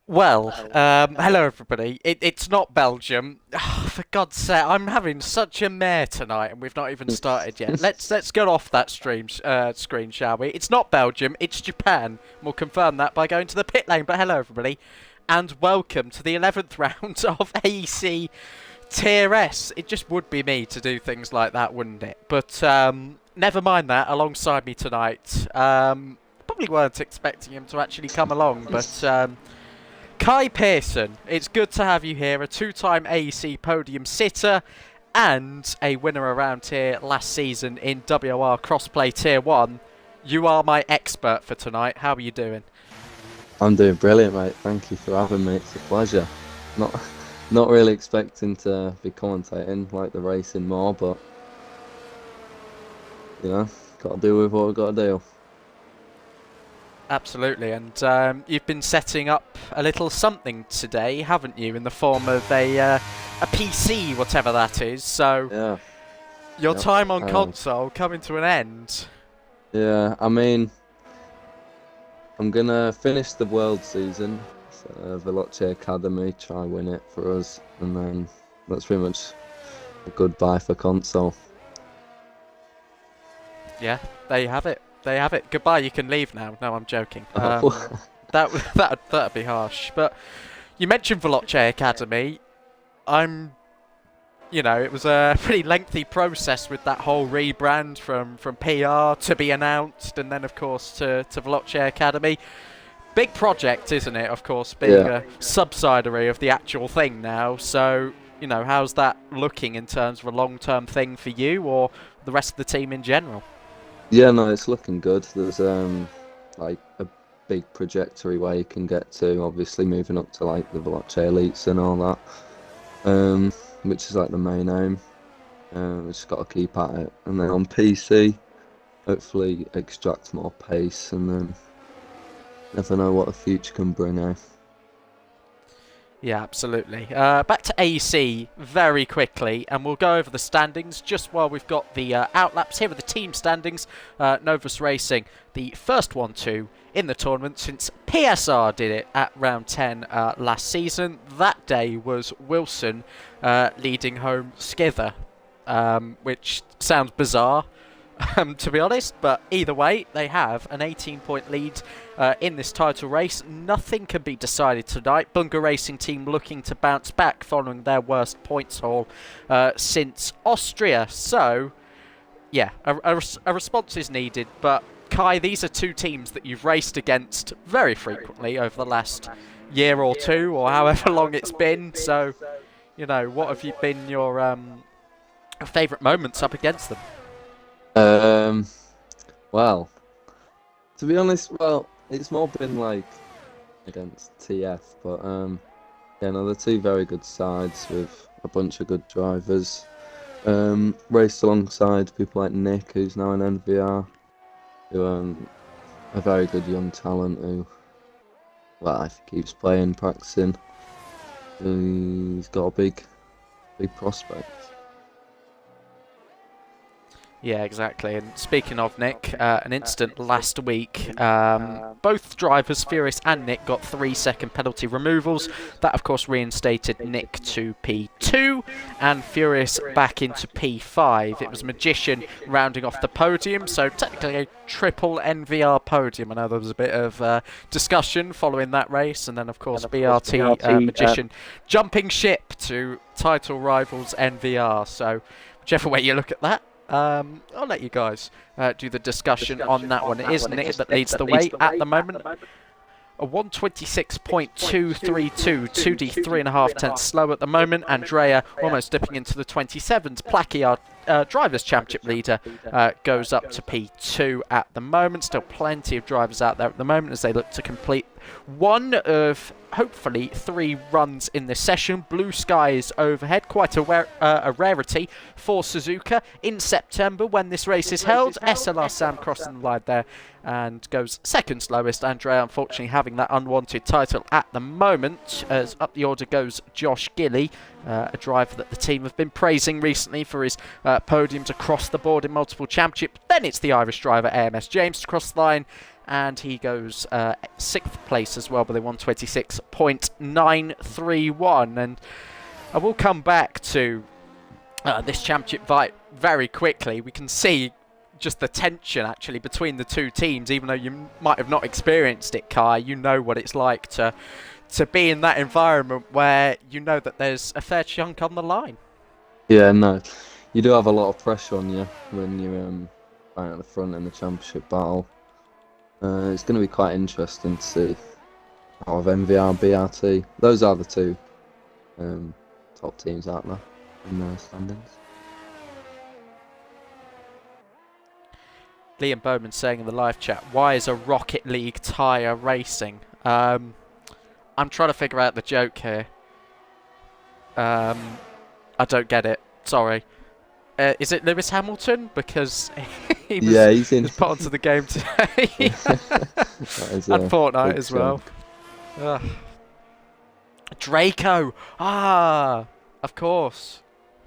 Well, hello everybody. It's not Belgium. For God's sake, I'm having such a mare tonight, and we've not even started yet. Let's get off that screen, shall we? It's not Belgium. It's Japan. We'll confirm that by going to the pit lane. But hello everybody, and welcome to the 11th round of AEC Tier S. It just would be me to do things like that, wouldn't it? But never mind that. Alongside me tonight, probably weren't expecting him to actually come along, but. Kai Pearson, it's good to have you here, a two-time AEC podium sitter and a winner around here last season in WR Crossplay Tier 1. You are my expert for tonight. How are you doing? I'm doing brilliant, mate. Thank you for having me. It's a pleasure. Not really expecting to be commentating like the racing more, but you know, got to do with what I've got to do. Absolutely, and you've been setting up a little something today, haven't you, in the form of a PC, whatever that is. So Yeah. your time on console coming to an end. Yeah, I mean, I'm gonna finish the world season, Veloce Academy, try win it for us, and then that's pretty much a goodbye for console. Yeah, there you have it. There you have it. Goodbye, you can leave now. No, I'm joking. Oh. That'd be harsh. But you mentioned Veloce Academy. It was a pretty lengthy process with that whole rebrand from PR to be announced, and then of course to Veloce Academy. Big project, isn't it? Of course, being a subsidiary of the actual thing now. So, you know, how's that looking in terms of a long-term thing for you or the rest of the team in general? Yeah, no, it's looking good. There's like a big trajectory where you can get to, obviously moving up to like the Veloce Elites and all that, which is like the main aim. We just got to keep at it, and then on PC, hopefully extract more pace, and then never know what the future can bring. Yeah, absolutely. Back to AEC very quickly, and we'll go over the standings just while we've got the outlaps. Here are the team standings. Novus Racing, the first 1-2 in the tournament since PSR did it at round 10 last season. That day was Wilson leading home Skither, which sounds bizarre. To be honest, but either way, they have an 18-point lead in this title race. Nothing can be decided tonight. Bunga Racing Team looking to bounce back following their worst points haul since Austria. So, yeah, a response is needed. But, Kai, these are two teams that you've raced against very frequently over the last year or two, or however long it's been. So, you know, what have been your favourite moments up against them? Well, to be honest, it's more been like against TF, but yeah, no, they're two very good sides with a bunch of good drivers. Raced alongside people like Nick, who's now in NVR, who a very good young talent who, well, I think keeps playing, practicing. He's got a big prospect. Yeah, exactly. And speaking of Nick, an incident last week. Both drivers, Furious and Nick, got 3-second penalty removals. That, of course, reinstated Nick to P2 and Furious back into P5. It was Magician rounding off the podium, so technically a triple NVR podium. I know there was a bit of discussion following that race, and then, of course, BRT Magician jumping ship to title rivals NVR. So, whichever way you look at that, I'll let you guys do the discussion on that one. It is Nick that leads the way at the moment. A 126.232, 2D 3.5 tenths slow at the moment. Andrea almost dipping into the 27s. Drivers' Championship leader goes up to P2 at the moment. Still plenty of drivers out there at the moment as they look to complete one of hopefully 3 runs in this session. Blue skies overhead, quite a rarity for Suzuka in September when this race is held. SLR Sam crossing the line there and goes second slowest. Andrea unfortunately having that unwanted title at the moment, as up the order goes Josh Gilly, a driver that the team have been praising recently for his podiums across the board in multiple championships. Then it's the Irish driver AMS James to cross the line, and he goes 6th place as well with a 126.931. And I will come back to this championship fight very quickly. We can see just the tension actually between the two teams, even though you might have not experienced it, Kai. You know what it's like to be in that environment where you know that there's a fair chunk on the line. Yeah, no, you do have a lot of pressure on you when you're right at the front in the championship battle. It's going to be quite interesting to see out of MVR and BRT. Those are the 2 top teams out there in the standings. Liam Bowman saying in the live chat, why is a Rocket League tyre racing? I'm trying to figure out the joke here. I don't get it. Sorry. Is it Lewis Hamilton? Because he was put onto the game today. And Fortnite as well. Draco! Of course.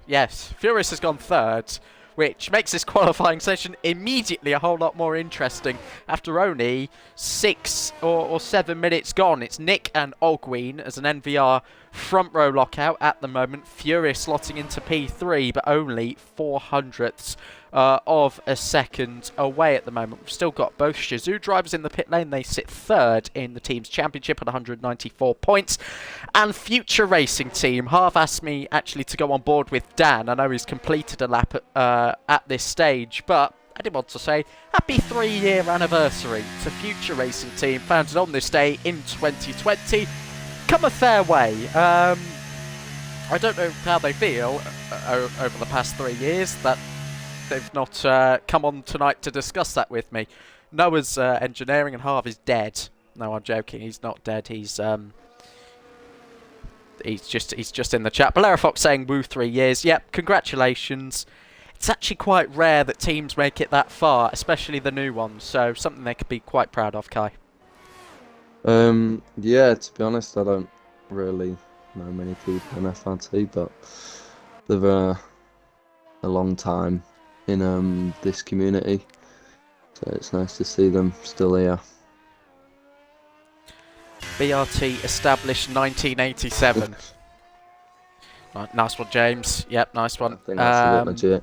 Yes, Furious has gone 3rd, which makes this qualifying session immediately a whole lot more interesting. After only 6 or 7 minutes gone, it's Nick and Ogween as an NVR front row lockout at the moment. Furious slotting into P3, but only 0.04 of a second away at the moment. We've still got both Shizou drivers in the pit lane. They sit 3rd in the team's championship at 194 points. And Future Racing Team have asked me actually to go on board with Dan. I know he's completed a lap at this stage, but I did want to say happy 3-year anniversary to Future Racing Team, founded on this day in 2020. Come a fair way. I don't know how they feel over the past 3 years that they've not come on tonight to discuss that with me. Noah's engineering and Harv is dead. No, I'm joking. He's not dead. He's just in the chat. Bolero Fox saying woo 3 years. Yep, congratulations. It's actually quite rare that teams make it that far, especially the new ones. So something they could be quite proud of, Kai. Yeah, to be honest, I don't really know many people in FRT, but they've a long time in this community, so it's nice to see them still here. BRT established 1987. Nice one, James. Yep, nice one. I think that's a bit legit.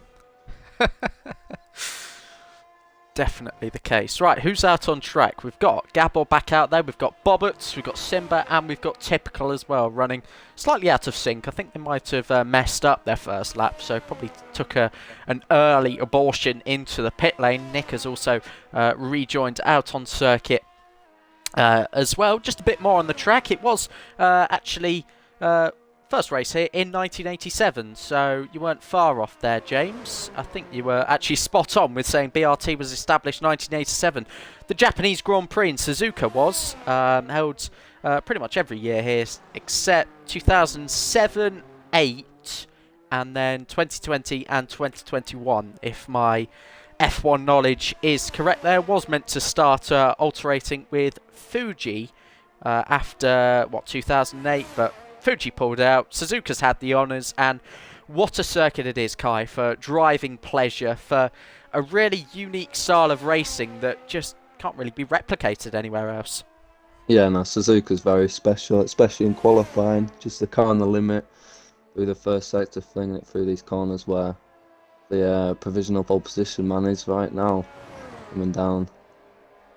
Definitely the case. Right, who's out on track? We've got Gabor back out there, we've got Bobbert, we've got Simba, and we've got Typical as well, running slightly out of sync. I think they might have messed up their first lap, so probably took an early abortion into the pit lane. Nick has also rejoined out on circuit as well. Just a bit more on the track. It was actually first race here in 1987, so you weren't far off there, James. I think you were actually spot on with saying BRT was established 1987. The Japanese Grand Prix in Suzuka was held pretty much every year here, except 2007, 8, and then 2020 and 2021, if my F1 knowledge is correct. There was meant to start alterating with Fuji after, 2008, but Fuji pulled out. Suzuka's had the honours, and what a circuit it is, Kai, for driving pleasure, for a really unique style of racing that just can't really be replicated anywhere else. Yeah, no, Suzuka's very special, especially in qualifying. Just the car on the limit through the first sector, flinging it through these corners where the provisional pole position man is right now, coming down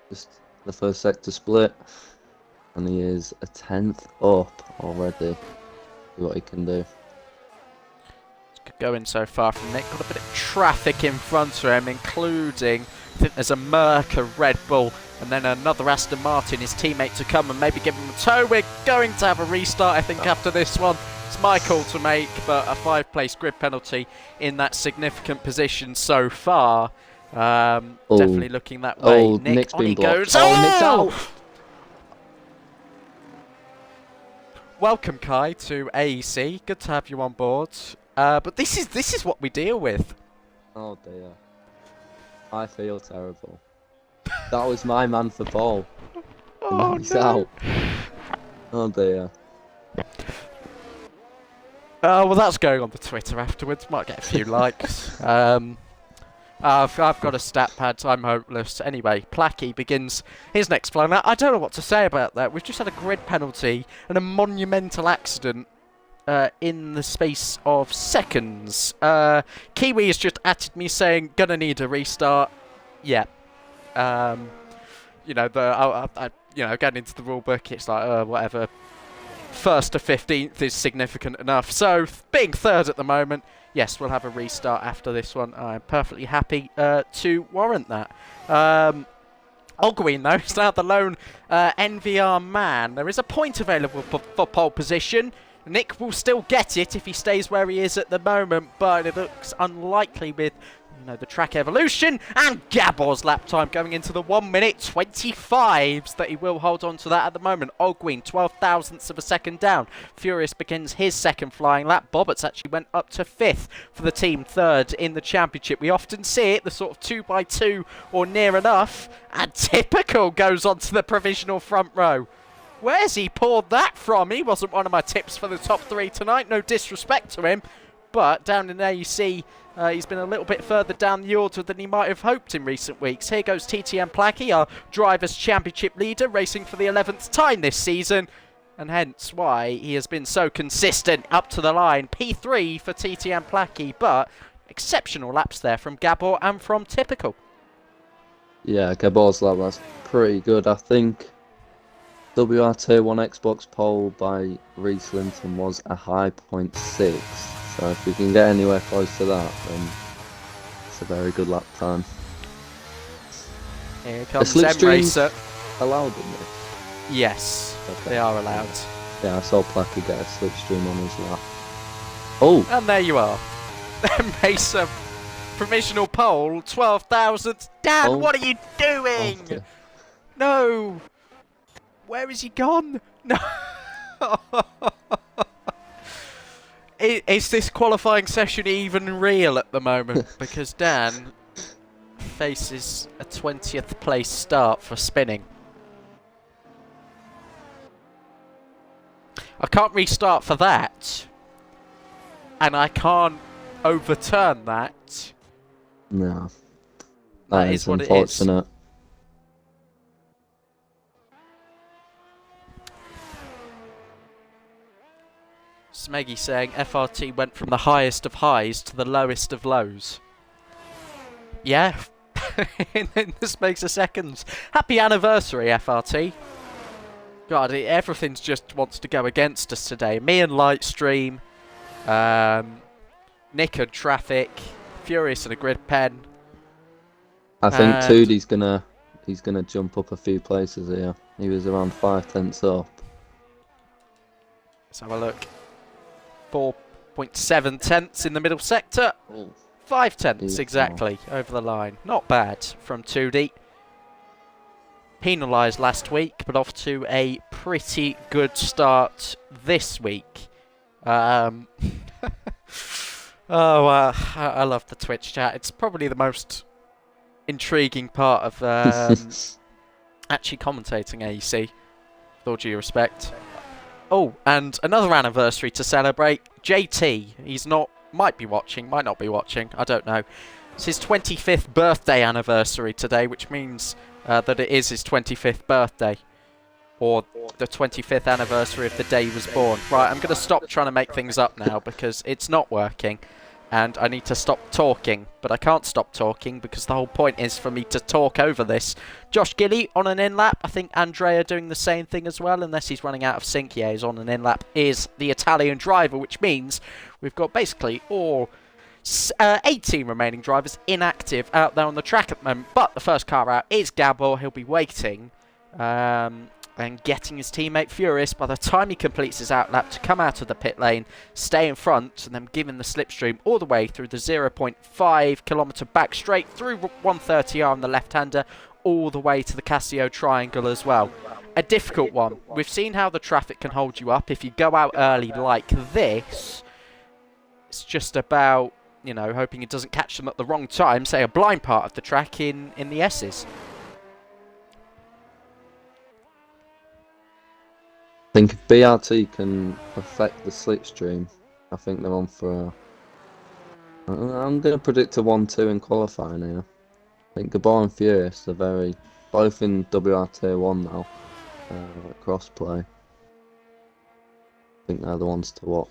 just the first sector split. And he is a 10th up already. See what he can do. Going so far from Nick. Got a bit of traffic in front of him, including, I think there's a Merc, a Red Bull, and then another Aston Martin, his teammate to come and maybe give him a tow. We're going to have a restart, I think, after this one. It's my call to make, but a 5-place grid penalty in that significant position so far. Definitely looking that way. Oh, Nick, Nick's on been he blocked. goes. Oh, Nick's out! Welcome, Kai, to AEC. Good to have you on board. But this is what we deal with. Oh dear. I feel terrible. That was my man for ball. And now he's out. Oh dear. Well, that's going on the Twitter afterwards. Might get a few likes. I've got a stat pad. I'm hopeless. Anyway, Placky begins his next fly. Now, I don't know what to say about that. We've just had a grid penalty and a monumental accident in the space of seconds. Kiwi has just added me saying, gonna need a restart. Yeah. You know, getting into the rule book, it's like, whatever. 1st to 15th is significant enough. So, being 3rd at the moment, yes, we'll have a restart after this one. I'm perfectly happy to warrant that. Ogween, though, is now the lone NVR man. There is a point available for pole position. Nick will still get it if he stays where he is at the moment, but it looks unlikely with the track evolution, and Gabor's lap time going into the 1 minute 25s that he will hold on to that at the moment. Ogween, 12 thousandths of a second down. Furious begins his second flying lap. Bobbitt's actually went up to 5th for the team, 3rd in the championship. We often see it, the sort of 2x2 or near enough, and Typical goes onto the provisional front row. Where's he poured that from? He wasn't one of my tips for the top 3 tonight, no disrespect to him, but down in AEC, he's been a little bit further down the order than he might have hoped in recent weeks. Here goes TTM Placky, our Drivers' Championship leader, racing for the 11th time this season, and hence why he has been so consistent up to the line. P3 for TTM Placky, but exceptional laps there from Gabor and from Typical. Yeah, Gabor's lap, that's pretty good. I think WRT 1 Xbox pole by Reese Linton was a high 0.6. So if we can get anywhere close to that, then it's a very good lap time. Here comes M-Racer. Allowed in this? Yes, Okay. they are allowed. Yeah, I saw Placky get a slipstream on his lap. Oh! And there you are. M-Racer provisional pole, 12,000. Dan, Oh. what are you doing? Oh, dear. No! Where has he gone? No! Is this qualifying session even real at the moment? Because Dan faces a 20th place start for spinning. I can't restart for that. And I can't overturn that. No. That is what unfortunate. it is. Smeggy saying FRT went from the highest of highs to the lowest of lows. Yeah, in the space of seconds. Happy anniversary, FRT. God, everything just wants to go against us today. Me and Lightstream, Nick and Traffic, Furious and a Grid Pen. I think Toodie's gonna jump up a few places here. He was around 5 tenths up. Let's have a look. 4.7 tenths in the middle sector. Oh. 5 tenths exactly over the line. Not bad from 2D. Penalised last week, but off to a pretty good start this week. I love the Twitch chat. It's probably the most intriguing part of actually commentating AEC, with all due respect. Oh, and another anniversary to celebrate. JT, might be watching, might not be watching, I don't know. It's his 25th birthday anniversary today, which means that it is his 25th birthday. Or the 25th anniversary of the day he was born. Right, I'm going to stop trying to make things up now because it's not working. And I need to stop talking, but I can't stop talking because the whole point is for me to talk over this. Josh Gilly on an in-lap. I think Andrea doing the same thing as well, unless he's running out of sync. Yeah, he's on an in-lap. Is the Italian driver, which means we've got basically all 18 remaining drivers inactive out there on the track at the moment. But the first car out is Gabor. He'll be waiting. I and getting his teammate Furious, by the time he completes his outlap, to come out of the pit lane, stay in front, and then giving the slipstream all the way through the 0.5 kilometre back straight through 130R on the left-hander, all the way to the Casio triangle as well. A difficult one. We've seen how the traffic can hold you up. If you go out early like this, it's just about, you know, hoping it doesn't catch them at the wrong time, say a blind part of the track in the S's. I think if BRT can perfect the slipstream, I think they're on for I'm going to predict a 1-2 in qualifying here. I think Gabor and Furious are both in WRT 1 now, crossplay. I think they're the ones to watch.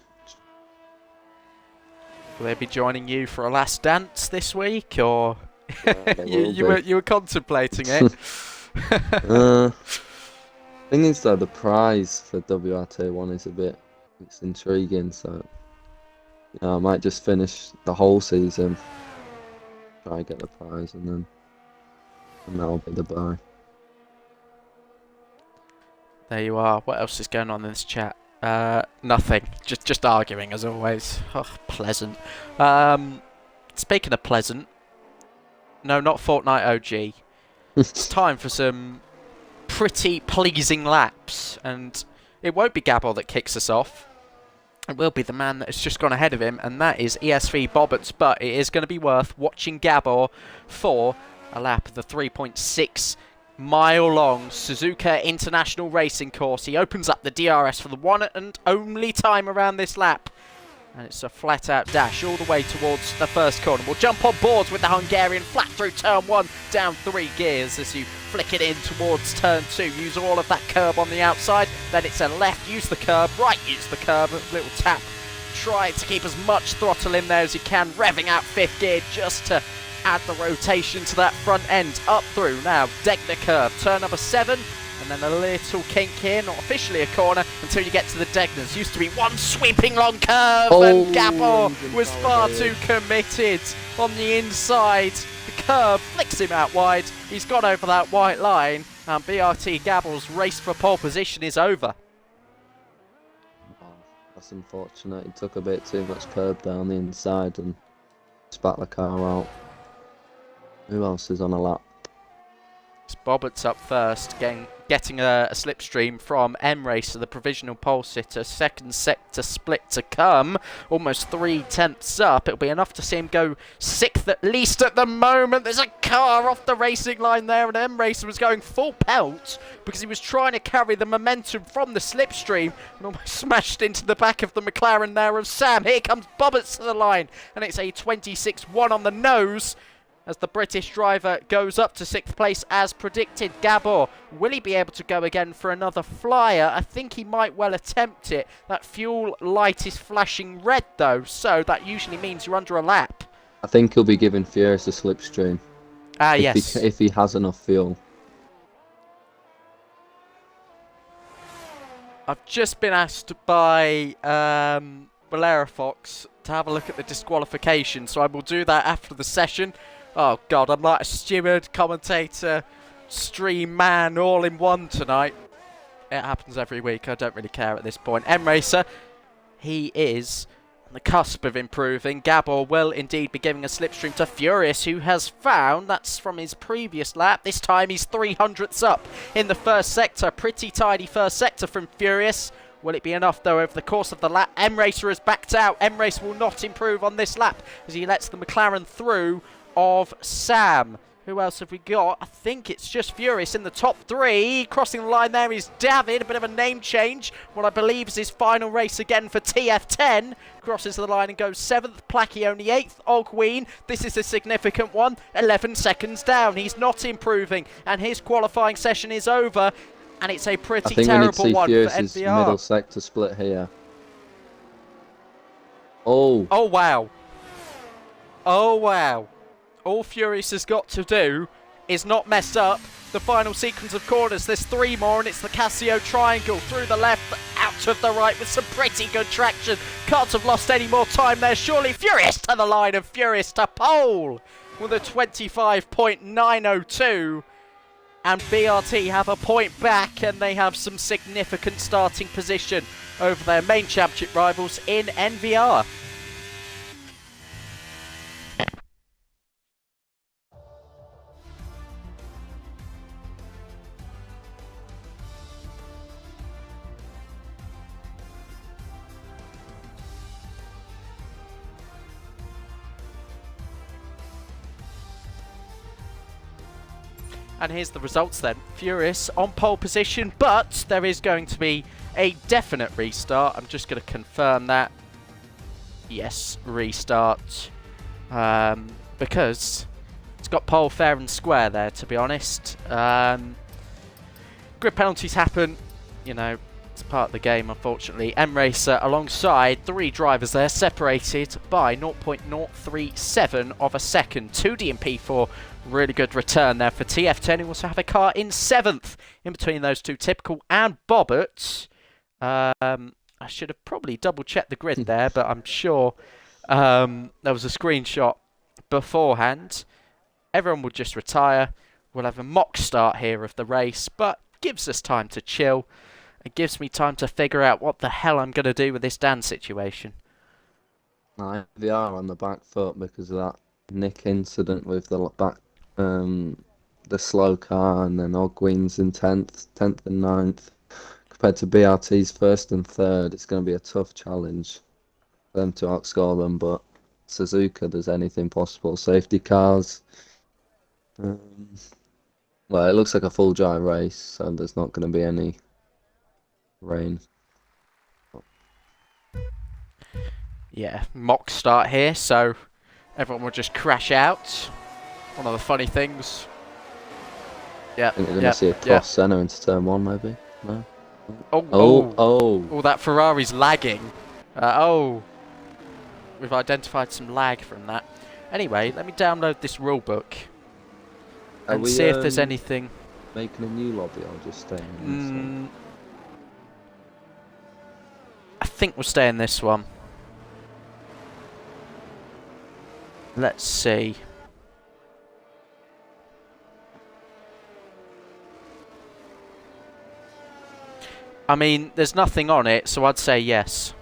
Will they be joining you for a last dance this week, or you were contemplating it? Thing is though, the prize for WRT 1 is it's intriguing, so I might just finish the whole season, try and get the prize, and that'll be the buy. There you are. What else is going on in this chat? Nothing. Just arguing as always. Oh, pleasant. Speaking of pleasant, no, not Fortnite OG. It's time for some pretty pleasing laps, and it won't be Gabor that kicks us off. It will be the man that has just gone ahead of him, and that is ESV Bobberts, but it is going to be worth watching Gabor for a lap of the 3.6 mile long Suzuka International Racing Course. He opens up the DRS for the one and only time around this lap, and it's a flat out dash all the way towards the first corner. We'll jump on boards with the Hungarian flat through turn 1, down 3 gears as you flick it in towards turn 2. Use all of that curb on the outside, then it's a left, use the curb, right, use the curb, a little tap. Try to keep as much throttle in there as you can, revving out 5th gear just to add the rotation to that front end. Up through now, Degner curve, turn number 7, and then a little kink here, not officially a corner until you get to the Degners. Used to be one sweeping long curve, and Gabor was far too committed on the inside. The curve flicks him out wide. He's got over that white line, and BRT Gabor's race for pole position is over. That's unfortunate. He took a bit too much curb down the inside and spat the car out. Who else is on a lap? It's Bobberts up first, getting a slipstream from M-Racer, the provisional pole sitter. Second sector split to come, almost 3/10 up. It'll be enough to see him go 6th at least at the moment. There's a car off the racing line there, and M-Racer was going full pelt because he was trying to carry the momentum from the slipstream and almost smashed into the back of the McLaren there of Sam. Here comes Bobberts to the line, and it's a 26-1 on the nose as the British driver goes up to 6th place as predicted. Gabor, will he be able to go again for another flyer? I think he might well attempt it. That fuel light is flashing red though, so that usually means you're under a lap. I think he'll be giving Furious a slipstream. Yes. If he has enough fuel. I've just been asked by Valera Fox to have a look at the disqualification, so I will do that after the session. Oh god, I'm like a steward, commentator, stream man, all in one tonight. It happens every week, I don't really care at this point. M-Racer, he is on the cusp of improving. Gabor will indeed be giving a slipstream to Furious, who has found, that's from his previous lap, this time he's 300ths up in the first sector. Pretty tidy first sector from Furious. Will it be enough, though, over the course of the lap? M-Racer has backed out. M-Racer will not improve on this lap as he lets the McLaren through of Sam. Who else have we got? I think it's just Furious in the top 3. Crossing the line there is David. A bit of a name change. What I believe is his final race again for TF10. Crosses the line and goes 7th. Placky only 8th. Ogween, this is a significant one. 11 seconds down. He's not improving. And his qualifying session is over. And it's a pretty terrible one for NVR. Middle sector split here. Oh wow. Oh wow. All Furious has got to do is not mess up the final sequence of corners. There's 3 more, and it's the Casio triangle through the left, out of the right with some pretty good traction. Can't have lost any more time there, surely. Furious to the line and Furious to pole with a 25.902. and BRT have a point back, and they have some significant starting position over their main championship rivals in NVR. And here's the results then. Furious on pole position, but there is going to be a definite restart. I'm just going to confirm that. Yes, restart. Because it's got pole fair and square there, to be honest. Grid penalties happen. You know, it's part of the game, unfortunately. M-Racer alongside 3 drivers there, separated by 0.037 of a second. 2D and P4. Really good return there for TF10, who also have a car in 7th in between those two, Typical and Bobbert. I should have probably double-checked the grid there, but I'm sure there was a screenshot beforehand. Everyone will just retire. We'll have a mock start here of the race, but gives us time to chill. It gives me time to figure out what the hell I'm going to do with this Dan situation. They are on the back foot because of that Nick incident with the back, the slow car, and then Ogween's in 10th and 9th. Compared to BRT's 1st and 3rd, it's going to be a tough challenge for them to outscore them, but Suzuka, there's anything possible. Safety cars. Well, it looks like a full dry race, so there's not going to be any rain. Yeah, mock start here, so everyone will just crash out. One of the funny things. Yeah, I think we're going to see a cross center into turn 1, maybe? No? Oh, that Ferrari's lagging. We've identified some lag from that. Anyway, let me download this rulebook and see if there's anything. Making a new lobby or just staying in this one? I think we'll stay in this one. Let's see. I mean, there's nothing on it, so I'd say yes.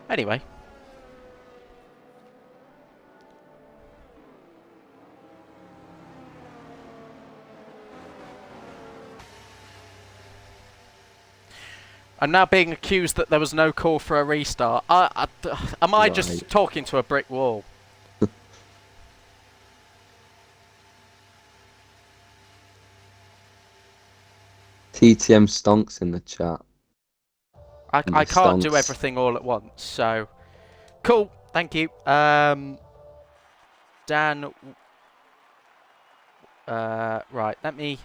Anyway. I'm now being accused that there was no call for a restart. Am I just talking to a brick wall? TTM stonks in the chat. I can't do everything all at once, so... Cool, thank you. Dan... right, let me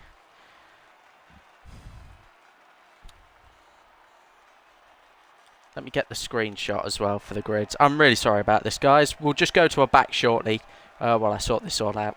get the screenshot as well for the grids. I'm really sorry about this, guys. We'll just go to a back shortly while I sort this all out.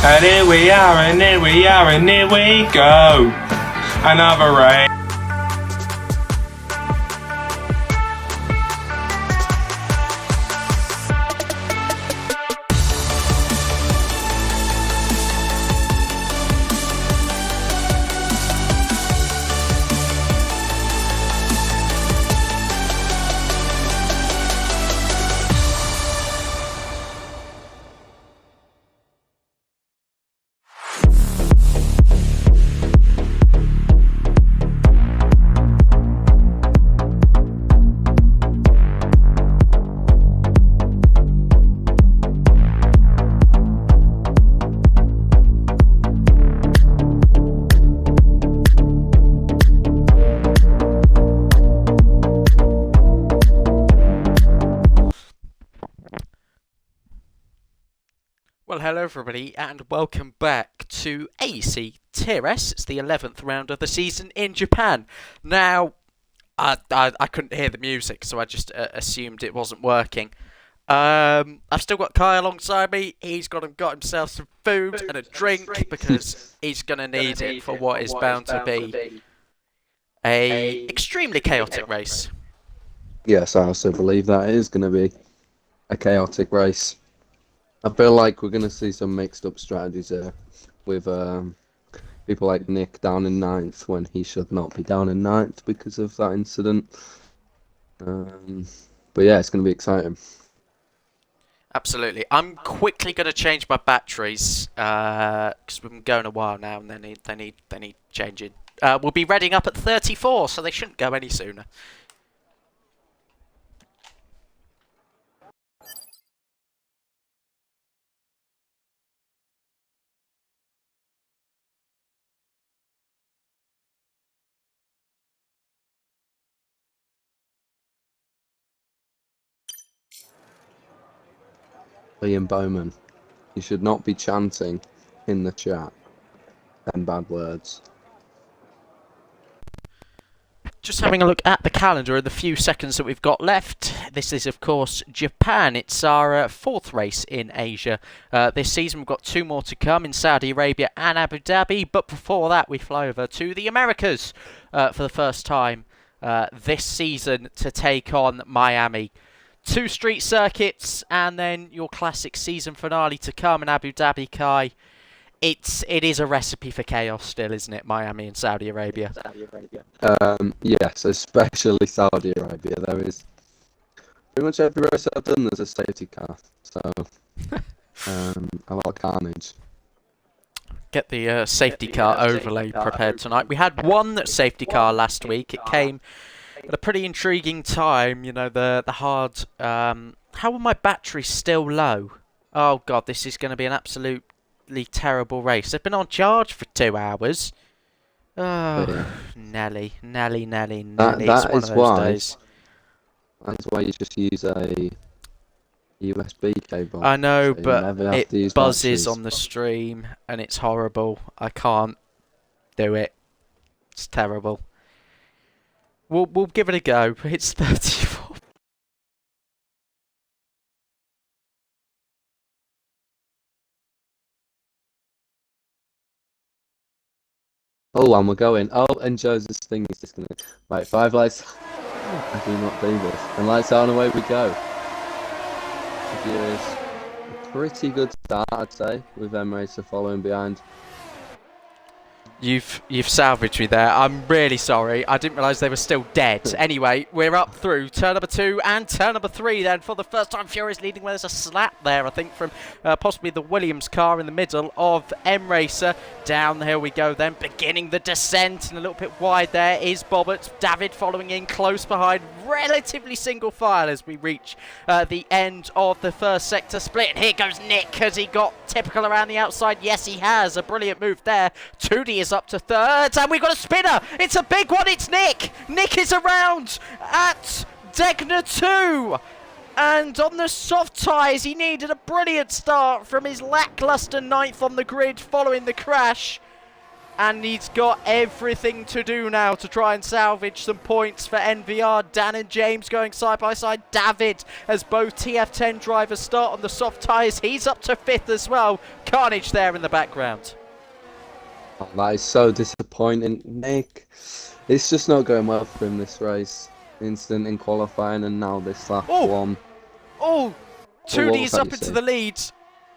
And here we are, and here we are, and here we go. Another race. Well, hello everybody, and welcome back to AEC Tier S. It's the 11th round of the season in Japan. Now, I couldn't hear the music, so I just assumed it wasn't working. I've still got Kai alongside me. He's got himself some food and a drink because he's going to need it for what is bound to be a extremely chaotic race. Yes, I also believe that it is going to be a chaotic race. I feel like we're going to see some mixed up strategies here with people like Nick down in 9th when he should not be down in 9th because of that incident. But yeah, it's going to be exciting. Absolutely. I'm quickly going to change my batteries because we've been going a while now and they need changing. We'll be reading up at 34, so they shouldn't go any sooner. Liam Bowman, you should not be chanting in the chat them bad words. Just having a look at the calendar in the few seconds that we've got left. This is, of course, Japan. It's our fourth race in Asia. This season we've got 2 more to come in Saudi Arabia and Abu Dhabi. But before that, we fly over to the Americas for the first time this season to take on Miami. 2 street circuits and then your classic season finale to come in Abu Dhabi, Kai. It is a recipe for chaos still, isn't it? Miami and Saudi Arabia. Yes, especially Saudi Arabia. There is pretty much every race I've done there's a safety car, so a lot of carnage. Get the safety car overlay prepared tonight. We had one safety car last week. It came at a pretty intriguing time. You know, the hard. How are my batteries still low? Oh god, this is going to be an absolutely terrible race. They've been on charge for 2 hours. Oh, yeah. Nelly. That It's one is of those why. days. That's why you just use a USB cable. I know, so but it buzzes batteries. on the stream, and it's horrible. I can't do it. It's terrible. We'll give it a go. It's 34. Oh, and we're going. Oh, and Joseph's thing is disconnected. Right, 5 lights. I do not do this. And lights out and away we go. It is a pretty good start, I'd say, with M-Racer following behind. You've salvaged me there. I'm really sorry. I didn't realise they were still dead. Anyway, we're up through turn number 2 and turn number 3 then. For the first time, Fury's leading. There's a slap there, I think, from possibly the Williams car in the middle of M-Racer. Down here we go then, beginning the descent. And a little bit wide there is Bobbert. David following in close behind. Relatively single file as we reach the end of the first sector split. And here goes Nick. Has he got typical around the outside? Yes, he has. A brilliant move there. 2D is up to 3rd, and we've got a spinner. It's a big one. It's Nick. Nick is around at Degner 2. And on the soft tyres, he needed a brilliant start from his lacklustre 9th on the grid following the crash. And he's got everything to do now to try and salvage some points for NVR. Dan and James going side by side. David, as both TF10 drivers start on the soft tyres, he's up to 5th as well. Carnage there in the background. Oh, that is so disappointing, Nick. It's just not going well for him this race. Instant in qualifying and now this lap one. Oh, 2D's up into the lead.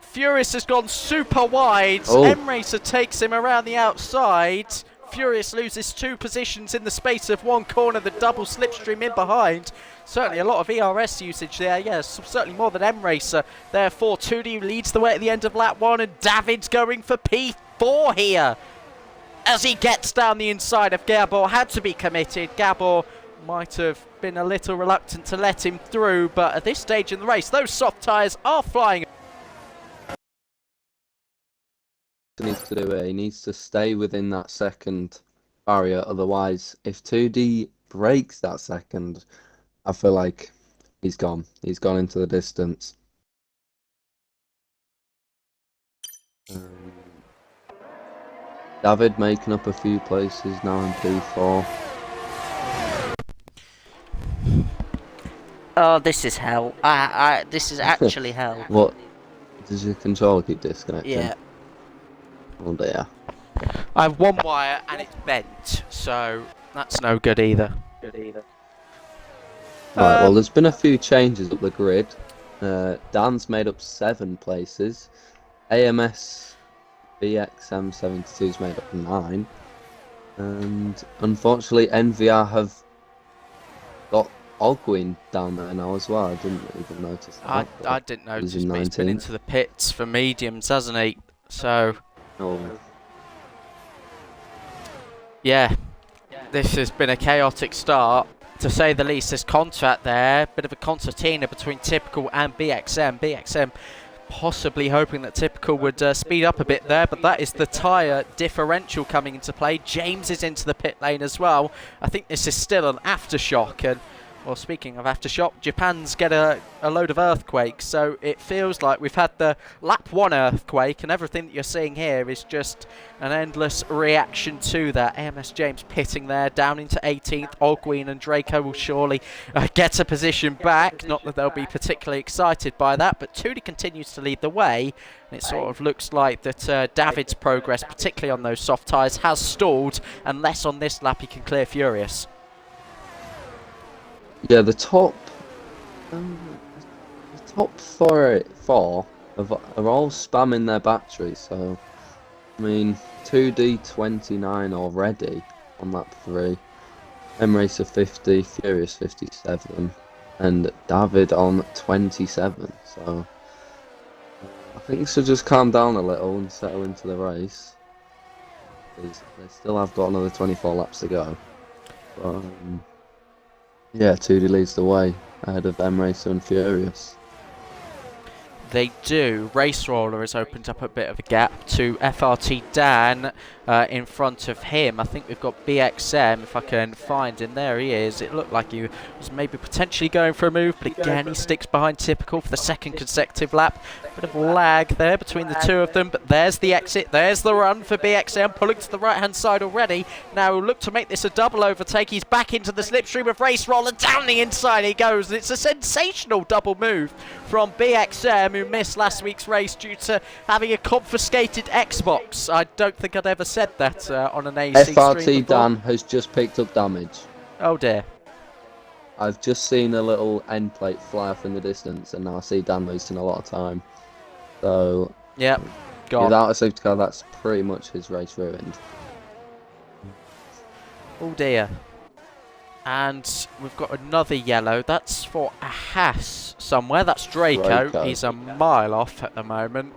Furious has gone super wide. Oh. M-Racer takes him around the outside. Furious loses 2 positions in the space of 1 corner. The double slipstream in behind. Certainly a lot of ERS usage there. Yes, certainly more than M-Racer. Therefore, 2D leads the way at the end of lap 1. And David's going for P4 here. As he gets down the inside of Gabor. Had to be committed. Gabor might have been a little reluctant to let him through. But at this stage in the race, those soft tyres are flying. Needs to do it. He needs to stay within that second barrier. Otherwise, if 2D breaks that second, I feel like he's gone. He's gone into the distance. David making up a few places now in P4. Oh, this is hell. This is actually hell. What? Does your controller keep disconnecting? Yeah. Oh dear. I have one wire and it's bent, so that's no good either. Right, well, there's been a few changes up the grid. Dan's made up 7 places. AMS BXM72's made up 9. And unfortunately, NVR have got Ogwin down there now as well. I didn't even notice that. I didn't notice, but he's been into the pits for mediums, hasn't he? So... Oh. Yeah, this has been a chaotic start, to say the least. There's contact there, bit of a concertina between Typical and BXM. BXM possibly hoping that Typical would speed up a bit there, but that is the tyre differential coming into play. James is into the pit lane as well. I think this is still an aftershock, and well, speaking of aftershock, Japan's get a load of earthquakes, so it feels like we've had the lap 1 earthquake, and everything that you're seeing here is just an endless reaction to that. AMS James pitting there, down into 18th. Ogwin and Draco will surely get a position back. Not that they'll be particularly excited by that, but 2D continues to lead the way, and it sort of looks like that David's progress, particularly on those soft tyres, has stalled, unless on this lap he can clear Furious. Yeah, the top 4 are all spamming their batteries. So, I mean, 2D 29 already on lap 3, M-Racer 50, Furious 57, and David on 27. So, I think you should just calm down a little and settle into the race, because they still have got another 24 laps to go. But, yeah, 2D leads the way ahead of M-Racer and Furious. They do. Race Roller has opened up a bit of a gap to FRT Dan in front of him. I think we've got BXM, if I can find him. There he is. It looked like he was maybe potentially going for a move, but again he sticks behind Typical for the 2nd consecutive lap. Bit of lag there between the 2 of them, but there's the exit. There's the run for BXM, pulling to the right-hand side already. Now he'll look to make this a double overtake. He's back into the slipstream of Race Roller. Down the inside he goes. And it's a sensational double move from BXM, who missed last week's race due to having a confiscated Xbox. I don't think I'd ever said that on an AEC stream FRT before. Dan has just picked up damage. Oh dear. I've just seen a little end plate fly off in the distance, and now I see Dan losing a lot of time. So, Yep, gone. without a safety car, that's pretty much his race ruined. Oh dear. And we've got another yellow. That's for a Haas somewhere. That's Draco. He's a mile off at the moment.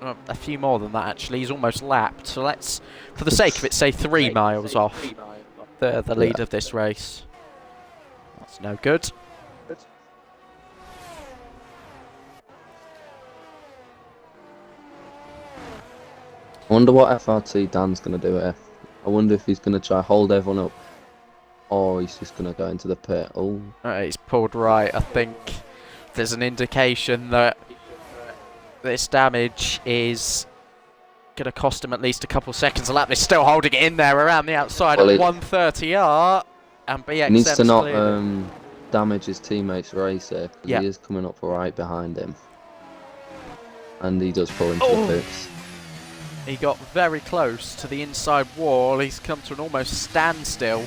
A few more than that, actually. He's almost lapped. So let's, for the sake of it, say 3 miles off the lead of this race. That's no good. I wonder what FRT Dan's going to do here. I wonder if he's going to try hold everyone up, or he's just going to go into the pit. Oh, He's pulled right. I think there's an indication that this damage is going to cost him at least a couple of seconds a lap. They're still holding it in there around the outside Well, at 130R. And BXM's He needs to not cleared it. damage his teammate's race here, because Yeah. he is coming up right behind him. And he does pull into the pits. He got very close to the inside wall. He's come to an almost standstill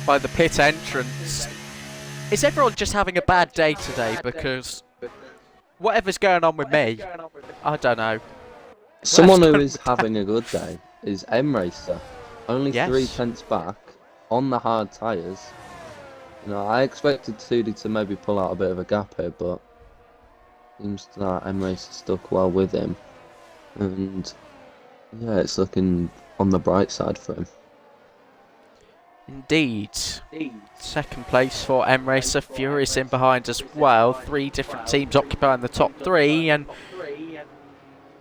by the pit entrance. Is everyone just having a bad day today? Because whatever's going on with me, I don't know. Someone who is having a good day is M-Racer. Only Yes. 3/10 back on the hard tyres. You know, I expected Tudi to maybe pull out a bit of a gap here, but seems that M-Racer stuck well with him. And yeah, it's looking on the bright side for him. Indeed. Second place for M-Racer. Furious in behind as well. 3 different teams occupying the top 3, and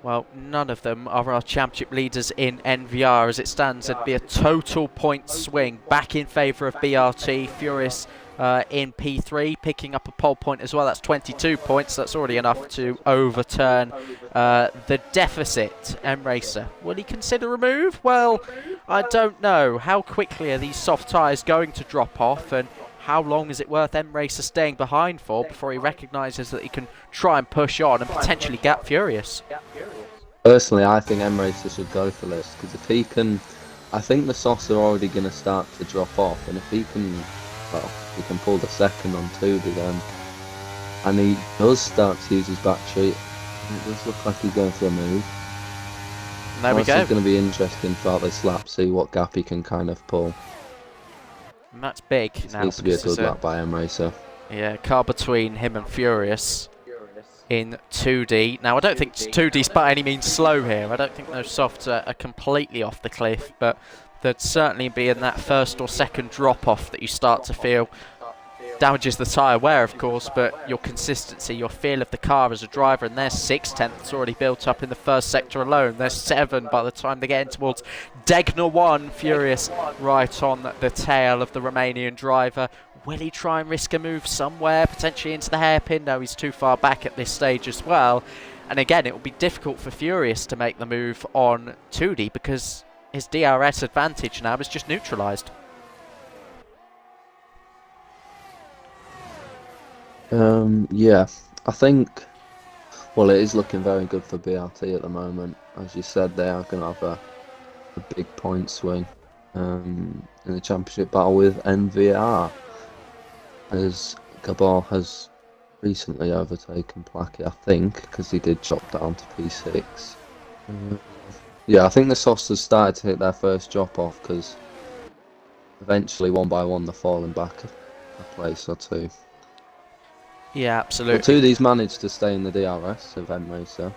well, none of them are our championship leaders in NVR. As it stands, it'd be a total point swing back in favour of BRT. Furious in P3, picking up a pole point as well. That's 22 points. That's already enough to overturn the deficit. M-Racer, will he consider a move? Well, I don't know. How quickly are these soft tyres going to drop off, and how long is it worth M-Racer staying behind for before he recognises that he can try and push on and potentially gap Furious? Personally, I think M-Racer should go for this, because if he can, I think the softs are already going to start to drop off, and if he can, well, he can pull the second on Tudi then, and he does start to use his battery, it does look like he's going for a move. And there we go. It's going to be interesting throughout this lap, see what gap he can kind of pull. And that's big It now. needs to be a because good there's lap by M-Racer. Yeah, car between him and Furious in 2D. Now, I don't think 2D's by any means slow here. I don't think those softs are completely off the cliff, but there'd certainly be in that first or second drop-off that you start to feel damages the tyre wear, of course, but your consistency, your feel of the car as a driver, and there's 6/10ths already built up in the first sector alone. There's 7 by the time they get in towards Degner 1. Furious right on the tail of the Romanian driver. Will he try and risk a move somewhere, potentially into the hairpin? No, he's too far back at this stage as well. And again, it will be difficult for Furious to make the move on 2D because his DRS advantage now is just neutralised. Yeah, I think, well, it is looking very good for BRT at the moment. As you said, they are going to have a big point swing in the championship battle with NVR, as Gabor has recently overtaken Placky, I think, because he did chop down to P6. Yeah, I think the Softs have started to hit their first drop off, because eventually, one by one, they're falling back a place or two. Yeah, Well, absolutely. 2D's managed to stay in the DRS of M-Racer,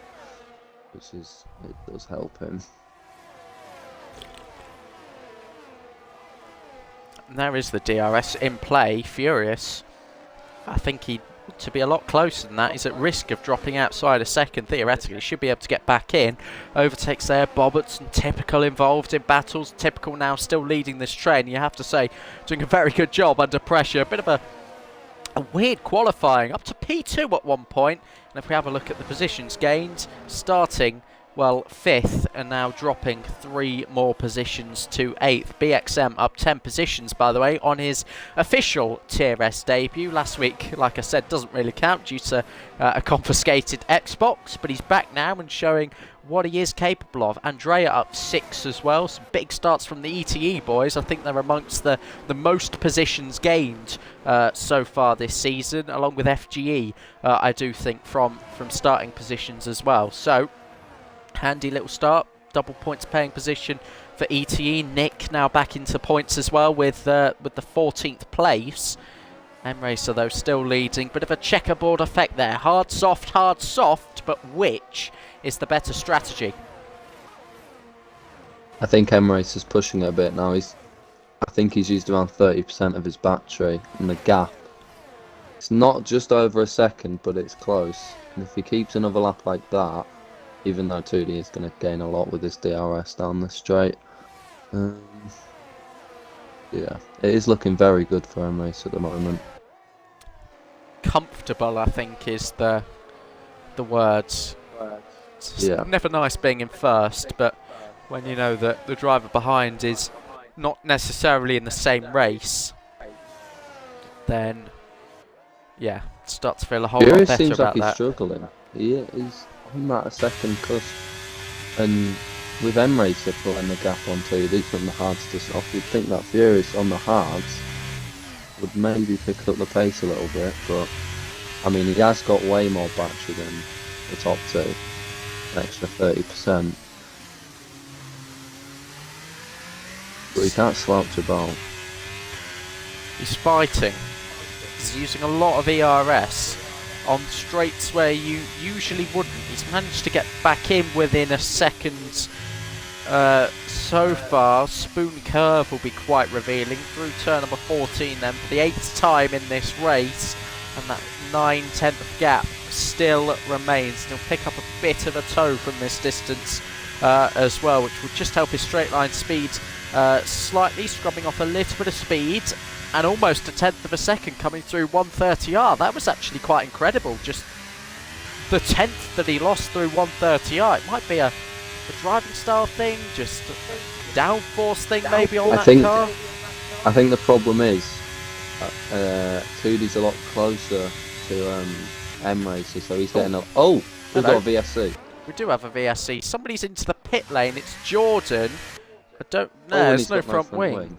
which is, it does help him. And there is the DRS in play. Furious, I think he to be a lot closer than that. He's at risk of dropping outside a second. Theoretically, should be able to get back in. Overtakes there. Bobertson, typical involved in battles. Typical now still leading this train. You have to say, doing a very good job under pressure. A bit of a weird qualifying. Up to P2 at one point. And if we have a look at the positions gained, starting, well, 5th and now dropping 3 more positions to 8th. BXM up 10 positions, by the way, on his official Tier S debut. Last week, like I said, doesn't really count due to a confiscated Xbox, but he's back now and showing what he is capable of. Andrea up 6 as well. Some big starts from the ETE boys. I think they're amongst the most positions gained so far this season, along with FGE, I do think, from starting positions as well. So, handy little start, double points paying position for ETE. Nick now back into points as well with the 14th place. M-Racer though still leading. Bit of a checkerboard effect there. Hard, soft, but which is the better strategy? I think M-Racer's pushing it a bit now. I think he's used around 30% of his battery, and the gap, it's not just over a second, but it's close. And if he keeps another lap like that, even though 2D is going to gain a lot with his DRS down the straight. Yeah, it is looking very good for M-Race at the moment. Comfortable, I think, is the words. It's never nice being in first, but when you know that the driver behind is not necessarily in the same race, then yeah, start to feel a whole lot Furious better seems like about he's that. struggling. He's on that second cusp, and with M-Racer pulling the gap on 2D from the hards to soft, you'd think that Furious on the hards would maybe pick up the pace a little bit, but I mean, he has got way more battery than the top two, an extra 30%. But he can't slouch about. He's fighting. He's using a lot of ERS on straights where you usually wouldn't. He's managed to get back in within a second so far. Spoon curve will be quite revealing through turn number 14 then for the 8th time in this race, and that 9/10 gap still remains. And he'll pick up a bit of a toe from this distance as well, which will just help his straight line speed slightly, scrubbing off a little bit of speed, and almost a 10th of a second coming through 130R. That was actually quite incredible. Just the 10th that he lost through 130R. It might be a driving style thing, just a downforce thing maybe on that car. I think the problem is 2D's a lot closer to M-Racer, so he's getting up. Oh, we've got a VSC. We do have a VSC. Somebody's into the pit lane. It's Jordan. I don't know. and There's he's no got front wing.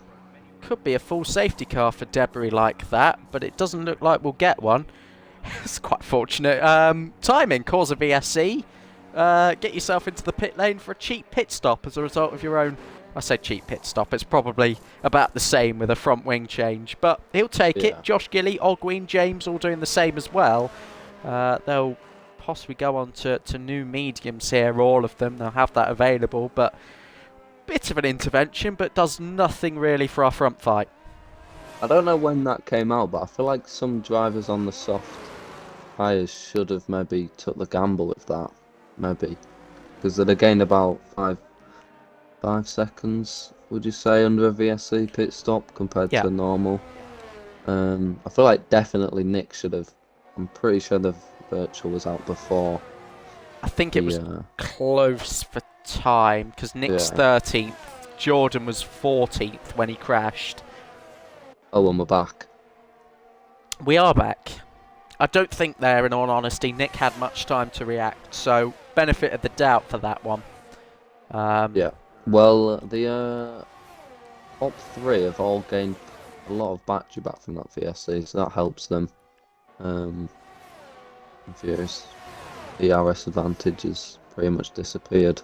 Could be a full safety car for debris like that, but it doesn't look like we'll get one. It's quite fortunate. Timing, cause a VSC. Get yourself into the pit lane for a cheap pit stop as a result of your own. I say cheap pit stop. It's probably about the same with a front wing change, but he'll take it. Josh Gilly, Ogween, James all doing the same as well. They'll possibly go on to new mediums here, all of them. They'll have that available, but bit of an intervention, but does nothing really for our front fight. I don't know when that came out, but I feel like some drivers on the soft tyres should have maybe took the gamble with that, maybe, because they'd have gained about 5 seconds, would you say, under a VSC pit stop compared to normal. I feel like definitely Nick should have. I'm pretty sure the virtual was out before. I think it was close for time, because Nick's 13th, Jordan was 14th when he crashed. Oh, and we're back. We are back. I don't think there, in all honesty, Nick had much time to react, so benefit of the doubt for that one. Well, the top 3 have all gained a lot of battery back from that VSC, so that helps them. Furious ERS advantage has pretty much disappeared.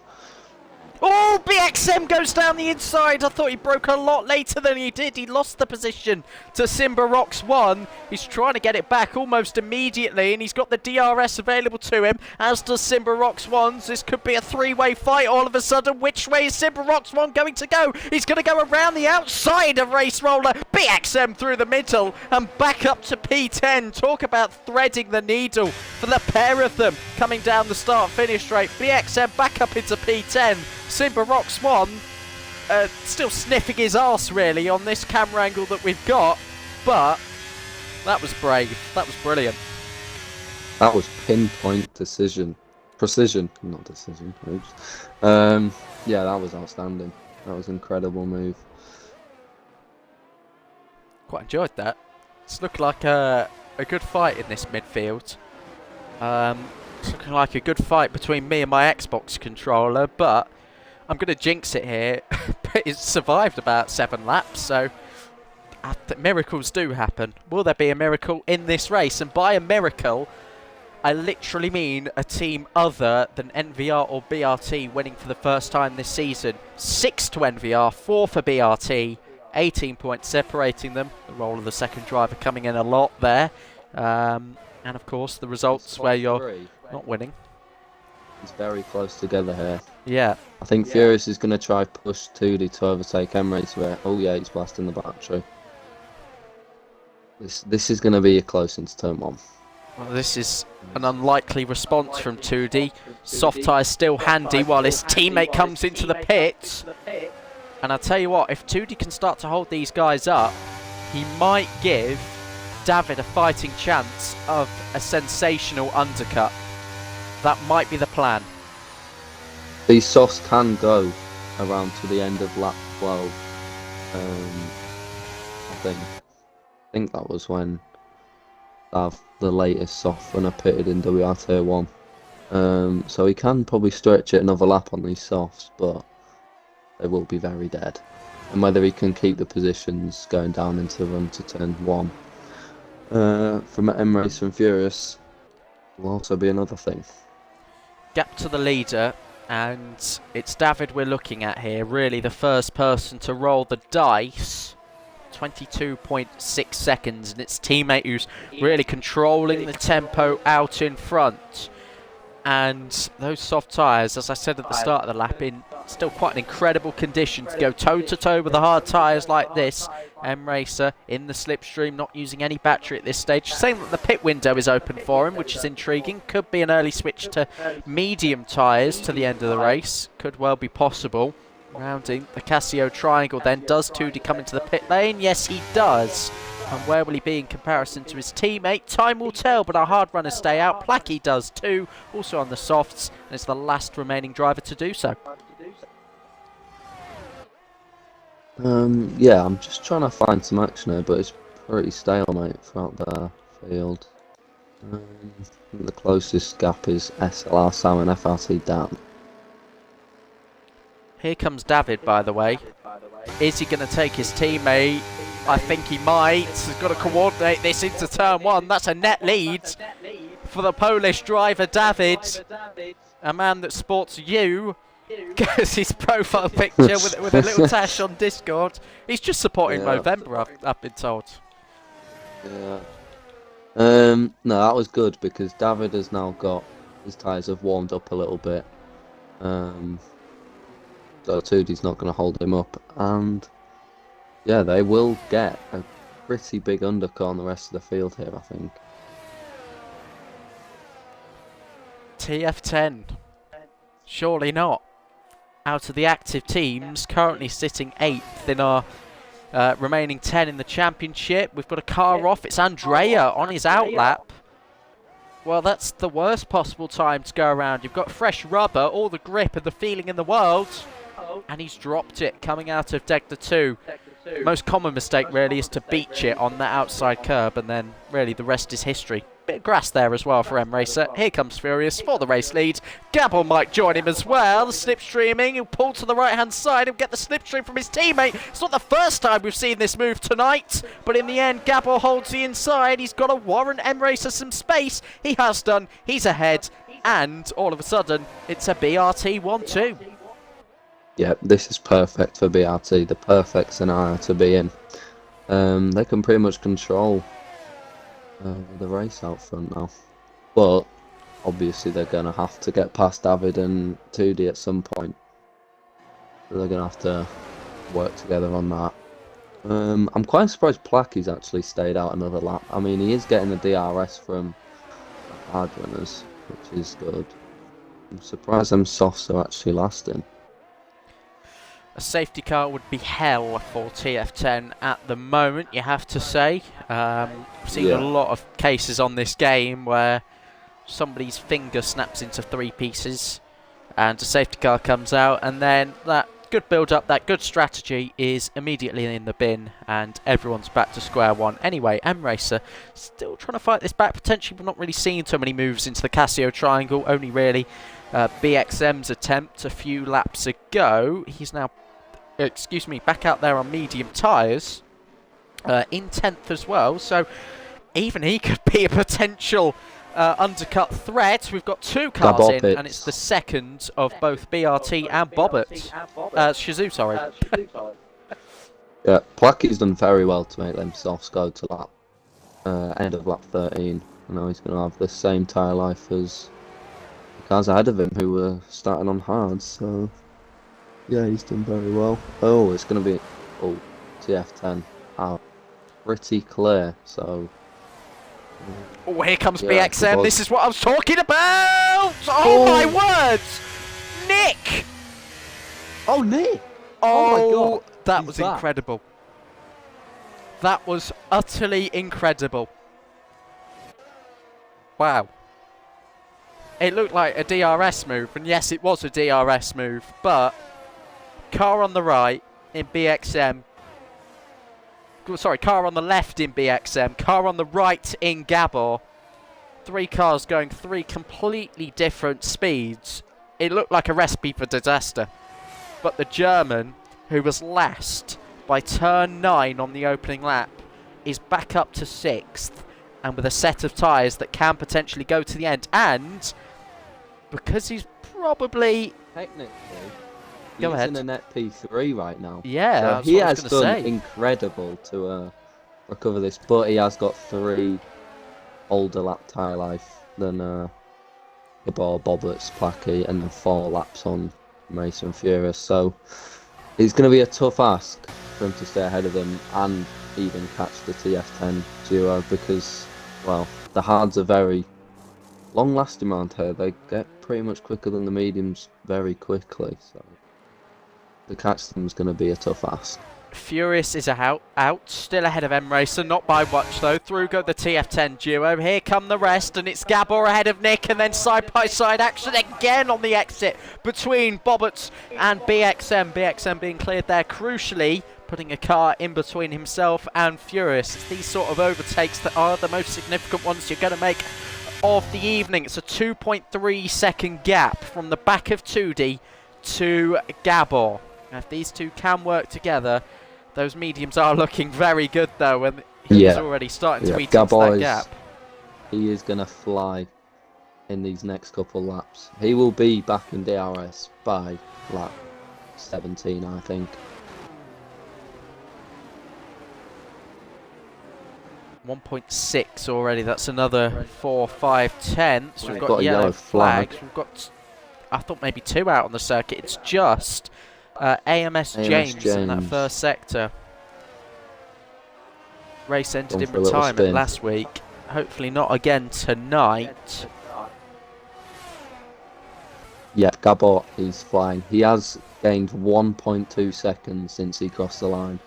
Oh, BXM goes down the inside. I thought he broke a lot later than he did. He lost the position to Simba Rocks 1. He's trying to get it back almost immediately, and he's got the DRS available to him, as does Simba Rocks 1. This could be a 3-way fight all of a sudden. Which way is Simba Rocks 1 going to go? He's going to go around the outside of Race Roller. BXM through the middle and back up to P10. Talk about threading the needle for the pair of them coming down the start-finish straight. BXM back up into P10. Simba Rocks 1 still sniffing his arse really on this camera angle that we've got, but that was brave. That was brilliant. That was pinpoint precision, not decision. Yeah, that was outstanding. That was an incredible move. Quite enjoyed that. It's looking like a good fight in this midfield. It's looking like a good fight between me and my Xbox controller, but I'm going to jinx it here. But it's survived about 7 laps, so miracles do happen. Will there be a miracle in this race? And by a miracle, I literally mean a team other than NVR or BRT winning for the first time this season. 6 to NVR, 4 for BRT, 18 points separating them. The role of the second driver coming in a lot there. And of course, the results where you're not winning. It's very close together here. Yeah. I think Furious is going to try push 2D to overtake M-Racer. Oh yeah, he's blasting the battery. This is going to be a close into turn 1. Well, this is an unlikely response from 2D. Soft tyre still handy while his teammate comes into the pit. And I'll tell you what, if 2D can start to hold these guys up, he might give David a fighting chance of a sensational undercut. That might be the plan. these softs can go around to the end of lap 12. I think that was when the latest soft runner pitted in WRT1. So he can probably stretch it another lap on these softs, but they will be very dead. And whether he can keep the positions going down into the run to turn 1 from M Racer and Furious will also be another thing. Gap to the leader, and it's David we're looking at here. Really the first person to roll the dice. 22.6 seconds, and it's teammate who's really controlling the tempo out in front. And those soft tyres, as I said at the start of the lap, in still quite an incredible condition to go toe-to-toe with the hard tyres like this. M-Racer in the slipstream, not using any battery at this stage. Saying that the pit window is open for him, which is intriguing. Could be an early switch to medium tyres to the end of the race. Could well be possible. Rounding the Casio triangle then. Does Tudi come into the pit lane? Yes, he does. And where will he be in comparison to his teammate? Time will tell, but our hard runners stay out. Placky does too, also on the softs, and it's the last remaining driver to do so. Yeah, I'm just trying to find some action here, but it's pretty stalemate throughout the field. The closest gap is SLR Sam and FRC Dan. Here comes David, by the way. Is he going to take his teammate? I think he might. He's got to coordinate this into turn 1. That's a net lead for the Polish driver, David. A man that sports you. Goes his profile picture with a little tash on Discord. He's just supporting Movember, I've been told. Yeah. No, that was good because David has now got his tyres have warmed up a little bit. So Tudi's not going to hold him up, and yeah, they will get a pretty big undercut on the rest of the field here, I think. TF10. Surely not. Out of the active teams, currently sitting 8th in our remaining 10 in the championship. We've got a car off. It's Andrea on his outlap. Well, that's the worst possible time to go around. You've got fresh rubber, all the grip and the feeling in the world. And he's dropped it coming out of Degda 2. Most common mistake really is to beach it on that outside curb, and then really the rest is history. Bit of grass there as well for M-Racer. Here comes Furious for the race lead. Gabble might join him as well. Slipstreaming, he'll pull to the right hand side and get the slipstream from his teammate. It's not the first time we've seen this move tonight, but in the end Gabble holds the inside. He's got to warrant M-Racer some space. He has done, he's ahead, and all of a sudden it's a BRT 1-2. Yeah, this is perfect for BRT, the perfect scenario to be in. They can pretty much control the race out front now. But obviously they're going to have to get past David and 2D at some point. So they're going to have to work together on that. I'm quite surprised Placky's actually stayed out another lap. I mean, he is getting the DRS from the hard runners, which is good. I'm surprised them softs are actually lasting. A safety car would be hell for TF10 at the moment, you have to say. I've seen a lot of cases on this game where somebody's finger snaps into 3 pieces and a safety car comes out, and then that good build-up, that good strategy is immediately in the bin and everyone's back to square one. Anyway, M-Racer still trying to fight this back potentially, but not really seeing too many moves into the Casio triangle. Only really BXM's attempt a few laps ago. He's now, back out there on medium tyres, in 10th as well, so even he could be a potential undercut threat. We've got 2 cars in, and it's the second of both BRT and Bobbert. Shazoo, sorry. Yeah, Placky's done very well to make them softs go to lap end of lap 13. I know he's going to have the same tyre life as the cars ahead of him who were starting on hard, so yeah, he's done very well. Oh, it's going to be TF10 out pretty clear, so oh, here comes BXM. This is what I was talking about. Oh my words, Nick. Oh, Nick. Oh my God. That was incredible. That was utterly incredible. Wow. it looked like a DRS move, and yes, it was a DRS move, but car on the right in BXM, sorry, car on the left in BXM, car on the right in Gabor, 3 cars going 3 completely different speeds. It looked like a recipe for disaster. But the German, who was last by turn 9 on the opening lap, is back up to 6th, and with a set of tyres that can potentially go to the end. And because he's probably... Technically, Go ahead. he's in a net P3 right now. Yeah, So that's he what I was has gonna done say. incredible to recover this, but he has got 3 older lap tyre life than Gabor, Boberts, Placky, and then 4 laps on Mason Furious. So it's going to be a tough ask for him to stay ahead of them and even catch the TF10 duo because, well, the hards are very long-lasting around here. They get pretty much quicker than the mediums very quickly. So to catch them is going to be a tough ask. Furious is out, still ahead of M-Racer, not by much though. Through go the TF10 duo. Here come the rest, and it's Gabor ahead of Nick, and then side-by-side action again on the exit between Boberts and BXM. BXM being cleared there, crucially putting a car in between himself and Furious. It's these sort of overtakes that are the most significant ones you're going to make of the evening. It's a 2.3 second gap from the back of 2D to Gabor. If these two can work together, those mediums are looking very good though, and he's already starting to eat into that gap. He is going to fly in these next couple laps. He will be back in DRS by lap 17, I think. 1.6 already, that's another 4, 5 tenths. We've We've got, got a yellow yellow flags. flag. We've got, I thought maybe 2 out on the circuit. It's just AMS James in that first sector. Race ended in retirement last week. Hopefully not again tonight. Yeah, Gabor, he's flying. He has gained 1.2 seconds since he crossed the line.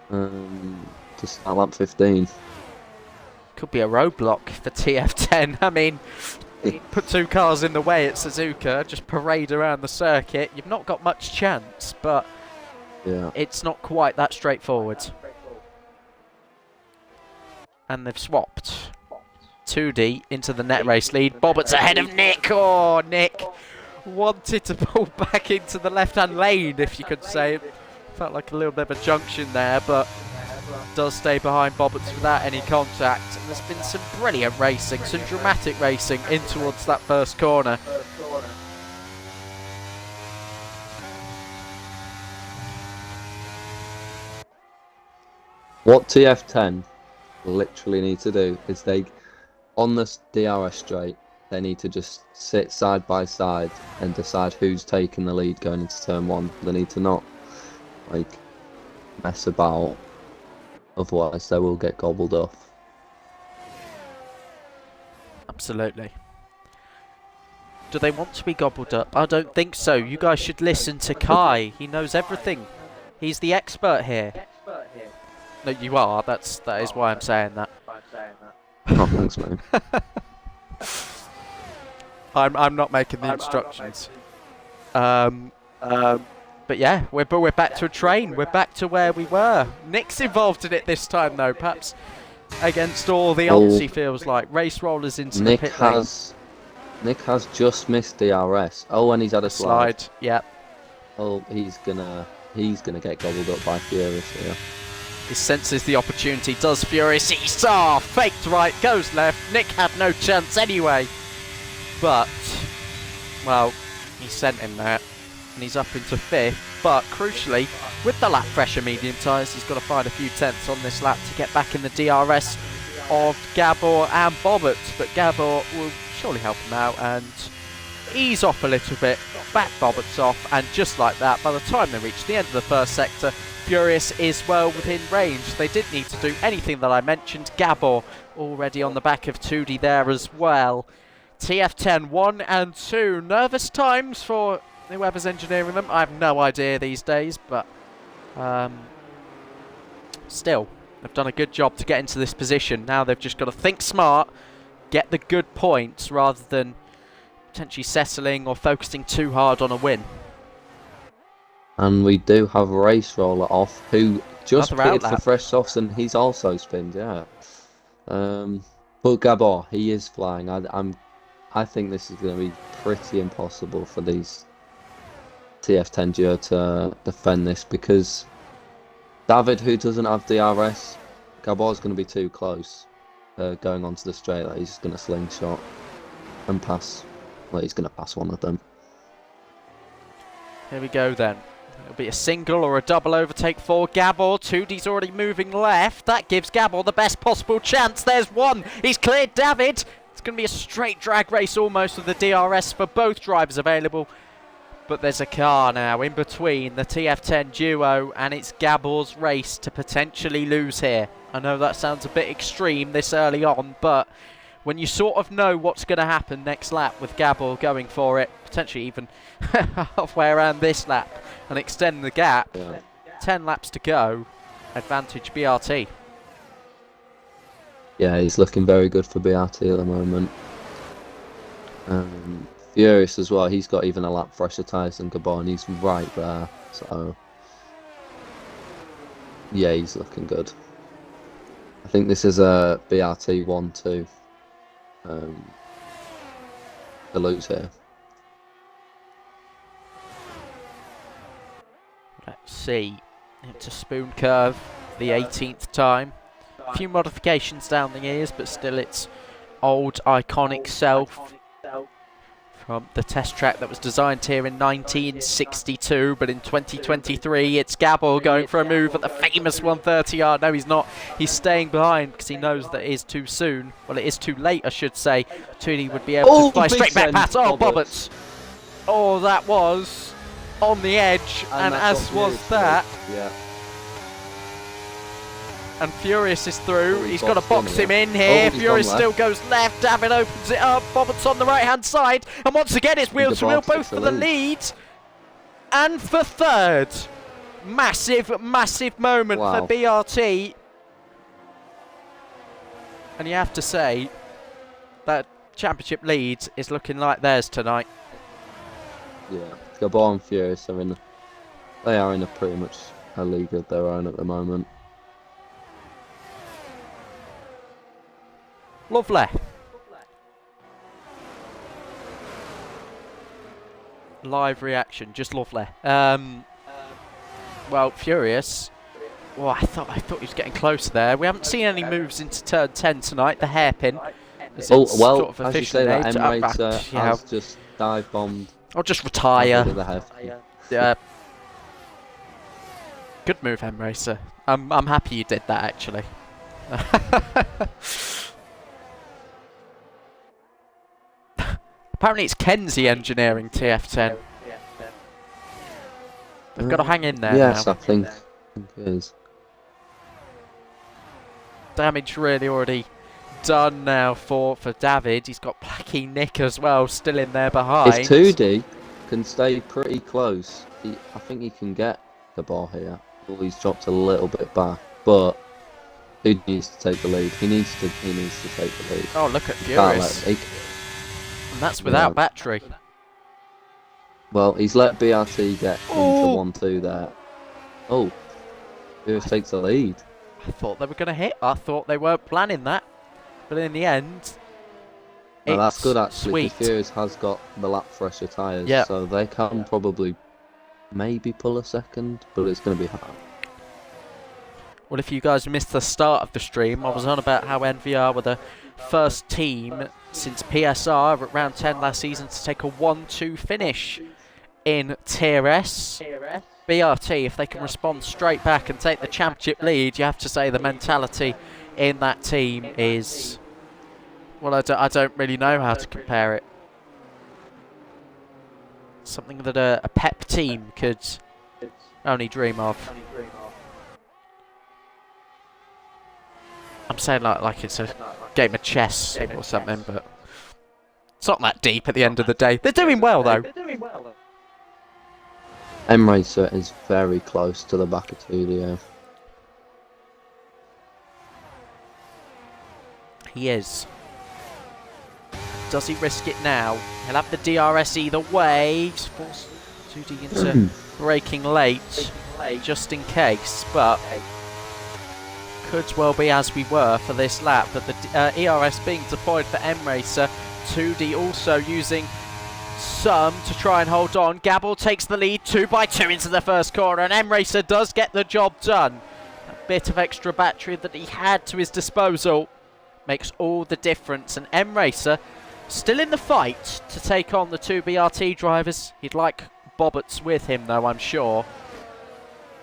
To start lap 15. Could be a roadblock for TF10. I mean, put 2 cars in the way at Suzuka, just parade around the circuit. You've not got much chance, but yeah, it's not quite that straightforward. And they've swapped 2D into the net race lead. Bobert's ahead of Nick. Oh, Nick wanted to pull back into the left-hand lane, if you could say. Felt like a little bit of a junction there, but does stay behind Boberts without any contact. And there's been some brilliant racing, some dramatic racing in towards that first corner. what TF10 literally need to do is on this DRS straight, they need to just sit side by side and decide who's taking the lead going into turn 1. They need to not mess about, otherwise they will get gobbled off. Absolutely. Do they want to be gobbled up? I don't think so. You guys should listen to Kai. He knows everything. He's the expert here. No, you are. That is why I'm saying that. Oh, thanks, man. I'm not making the instructions. But yeah, we're back to a train. We're back to where we were. Nick's involved in it this time though, perhaps against all the odds. He feels like race rollers into the pit lane. Nick has just missed DRS. Oh, and he's had a slide. Yep. Oh, he's gonna get gobbled up by Furious here. He senses the opportunity, does Furious. He's faked right, goes left. Nick had no chance anyway. But, well, he sent him there. And he's up into 5th. But, crucially, with the lap pressure medium tyres, he's got to find a few tenths on this lap to get back in the DRS of Gabor and Boberts. But Gabor will surely help him out and ease off a little bit, back Boberts off, and just like that, by the time they reach the end of the first sector, Furious is well within range. They didn't need to do anything that I mentioned. Gabor already on the back of 2D there as well. TF10 1 and 2. Nervous times for whoever's engineering them. I have no idea these days, but still, they've done a good job to get into this position. Now they've just got to think smart, get the good points rather than potentially settling or focusing too hard on a win. And we do have Race Roller off, who just Another pitted for outlap. fresh softs, and he's also spinned, yeah. But Gabor, he is flying. I think this is going to be pretty impossible for these TF10 duo to defend this, because David, who doesn't have DRS, Gabor's going to be too close going onto the straight. He's just going to slingshot and pass. Well, he's going to pass one of them. Here we go then. It'll be a single or a double overtake for Gabor. 2D's already moving left. That gives Gabor the best possible chance. There's one. He's cleared David. It's going to be a straight drag race almost with the DRS for both drivers available. But there's a car now in between the TF10 duo, and it's Gabor's race to potentially lose here. I know that sounds a bit extreme this early on, but when you sort of know what's going to happen next lap with Gabor going for it, potentially even halfway around this lap and extend the gap, 10 laps to go, advantage BRT. Yeah, he's looking very good for BRT at the moment. Furious as well, he's got even a lap fresher tyres than Gabor, and he's right there, so yeah, he's looking good. I think this is a BRT 1-2 to lose here. Let's see, into spoon curve, the 18th time. A few modifications down the years, but still its old iconic self from the test track that was designed here in 1962, but in 2023 it's Gabor going for a move at the famous 130R. No, he's not. He's staying behind because he knows that it is too soon. Well, it is too late, I should say. Tooney would be able to fly straight back past. Oh, Bobberts. Oh, that was on the edge, and as was that. Yeah. And Furious is through. He's got to box him in here. Furious still goes left. David opens it up. Bobbert's on the right-hand side. And once again, it's wheel-to-wheel, both for the lead and for third. Massive, massive moment for BRT. And you have to say that championship lead is looking like theirs tonight. Yeah, Gabor and Furious are in a pretty much a league of their own at the moment. Lovely. Live reaction, just lovely. Well, Furious. Oh, I thought he was getting close there. We haven't seen any moves into turn 10 tonight. The hairpin. Oh well, sort of as you say, that M-Racer yeah. has just dive bombed. I'll just retire. Yeah. Good move, M-Racer. I'm happy you did that, actually. Apparently it's Kenzie engineering TF10. They've got to hang in there yes, now. I think it is. Damage really already done now for David. He's got Blackie Nick as well, still in there behind. If 2D can stay pretty close, I think he can get the ball here. Well, he's dropped a little bit back, but who needs to take the lead? He needs to take the lead. Oh, look at Furious. And that's without battery. Well, he's let BRT get into 1-2 there. Oh, Furious takes the lead. I thought they were going to hit. I thought they weren't planning that. But in the end, well, that's good actually. Sweet. Furious has got the lap fresher tyres, yep. So they can probably maybe pull a second, but it's going to be hard. Well, if you guys missed the start of the stream, I was on about how NVR were the first team since PSR at round 10 last season to take a 1-2 finish in Tier S. BRT, if they can respond straight back and take the championship lead, you have to say the mentality in that team is, well, I don't really know how to compare it. Something that a pep team could only dream of. I'm saying like it's a game of chess or something, but it's not that deep at the end of the day. They're doing well, though. M-Racer is very close to the back of 2D. He is. Does he risk it now? He'll have the DRS either way. He's forced 2D into braking late, just in case, but could well be as we were for this lap. But the ERS being deployed for M-Racer. 2D also using some to try and hold on. Gabble takes the lead 2x2 into the first corner, and M-Racer does get the job done. A bit of extra battery that he had to his disposal makes all the difference, and M-Racer still in the fight to take on the two BRT drivers. He'd like Bobberts with him though, I'm sure,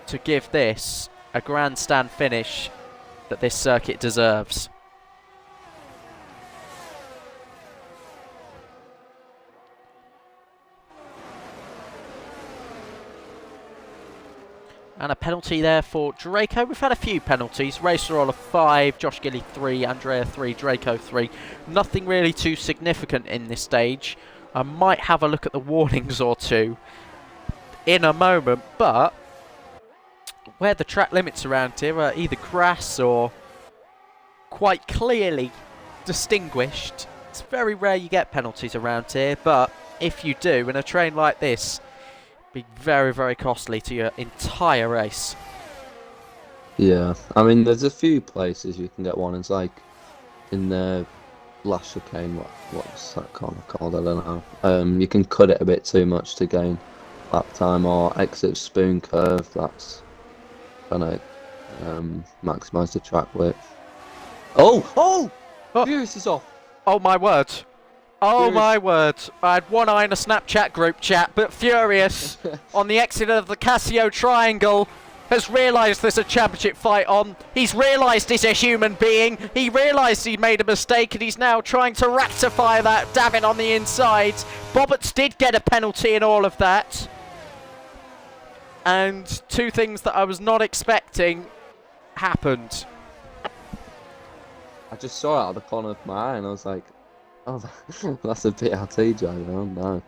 to give this a grandstand finish that this circuit deserves. And a penalty there for Draco. We've had a few penalties. Racer all of 5, Josh Gilly 3, Andrea 3, Draco 3. Nothing really too significant in this stage. I might have a look at the warnings or two in a moment, but where the track limits around here are either grass or quite clearly distinguished, it's very rare you get penalties around here, but if you do, in a train like this, be very, very costly to your entire race. Yeah, I mean, there's a few places you can get one. It's like in the last chicane, what's that corner called? I don't know. You can cut it a bit too much to gain lap time, or exit spoon curve. That's gonna maximise the track width. Oh! Furious is off. Oh my word. Oh my word. I had one eye in a Snapchat group chat, but Furious on the exit of the Casio Triangle has realised there's a championship fight on. He's realised he's a human being. He realised he made a mistake and he's now trying to rectify that. Davin on the inside. Bobberts did get a penalty in all of that. And two things that I was not expecting happened. I just saw it out of the corner of my eye and I was like, oh, that's a BRT driver. Oh no.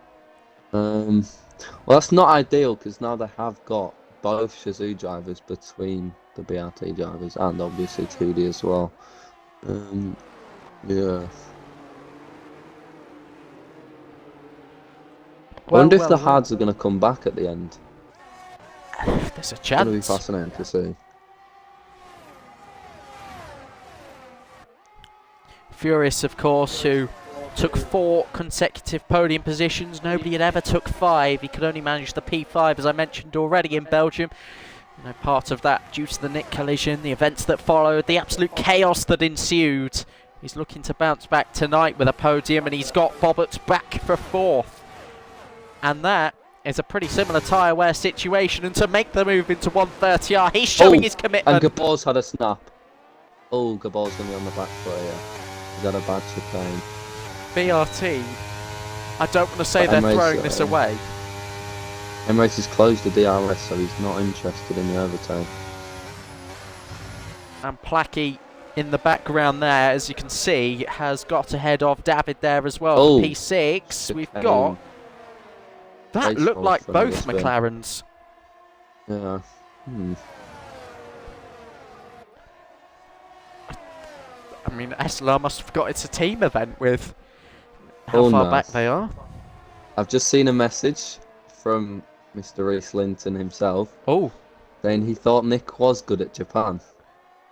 Well, that's not ideal because now they have got both Shazoo drivers between the BRT drivers and obviously 2D as well. Yeah. I wonder if the hards are going to come back at the end. There's a It's going to be chance. fascinating to see. Furious, of course, who took 4 consecutive podium positions. Nobody had ever took 5. He could only manage the P5, as I mentioned already, in Belgium. You know, part of that due to the Nick collision, the events that followed, the absolute chaos that ensued. He's looking to bounce back tonight with a podium, and he's got Bobberts back for 4th. And that is a pretty similar tyre wear situation, and to make the move into 130R, he's showing his commitment. And Gabor's had a snap. Oh, Gabor's going to be on the back foot here. He's had a bad chicane. BRT, I don't want to say they're throwing this away. M-Race has closed the DRS, so he's not interested in the overtake. And Placky in the background there, as you can see, has got ahead of David there as well. Oh, P6, we've got... That looked like both McLarens. Yeah. I mean, SLR must have got it's a team event with how far back they are. I've just seen a message from Mr. Reese Linton himself. Oh. Saying he thought Nick was good at Japan.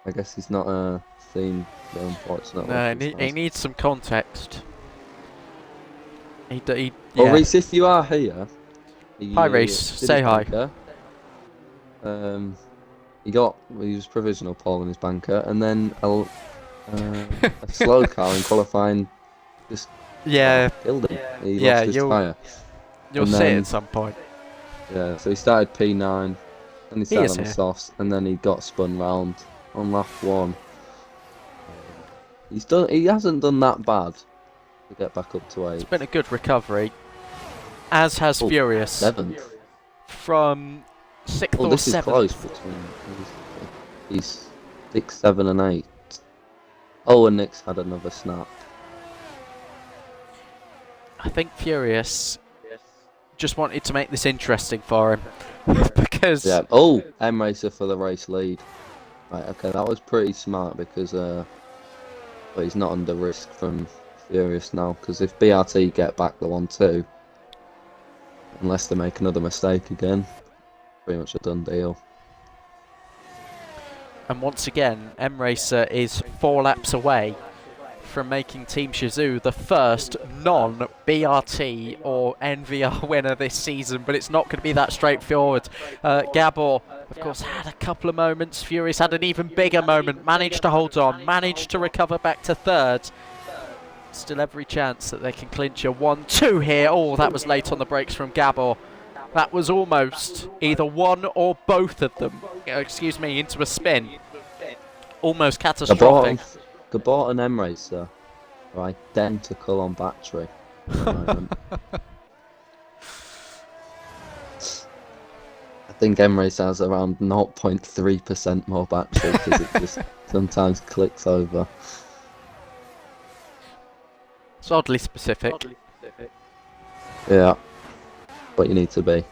I guess he's not seen the unfortunate. No, he needs some context. Well, yeah. Reese, if you are here... Hi, Reese. Say hi. He was provisional pole in his banker, and then a slow car in qualifying just killed him. He lost his tyre. You'll see it at some point. Yeah, so he started P9, and he started on the softs, and then he got spun round on lap 1. He hasn't done that bad to get back up to 8. It's been a good recovery, as has Furious. 7th. From 6th or 7th. This is close between he's 6, 7 and 8. Oh, and Nick's had another snap. I think Furious just wanted to make this interesting for him. Because... Yeah. Oh, M-Racer for the race lead. Right, okay, that was pretty smart because he's not under risk from furious now, because if BRT get back the 1-2, unless they make another mistake again, pretty much a done deal. And once again, M-Racer is 4 laps away from making Team Shizou the first non-BRT or NVR winner this season, but it's not going to be that straightforward. Gabor, of course, had a couple of moments. Furious had an even bigger moment, managed to hold on, managed to recover back to third. Still every chance that they can clinch a 1-2 here. Oh, that was late on the brakes from Gabor. That was almost either one or both of them, excuse me, into a spin. Almost catastrophic. Gabor and M-Racer are identical on battery at the moment. I think M-Racer has around 0.3% more battery because it just sometimes clicks over. It's oddly specific. Yeah, what you need to be.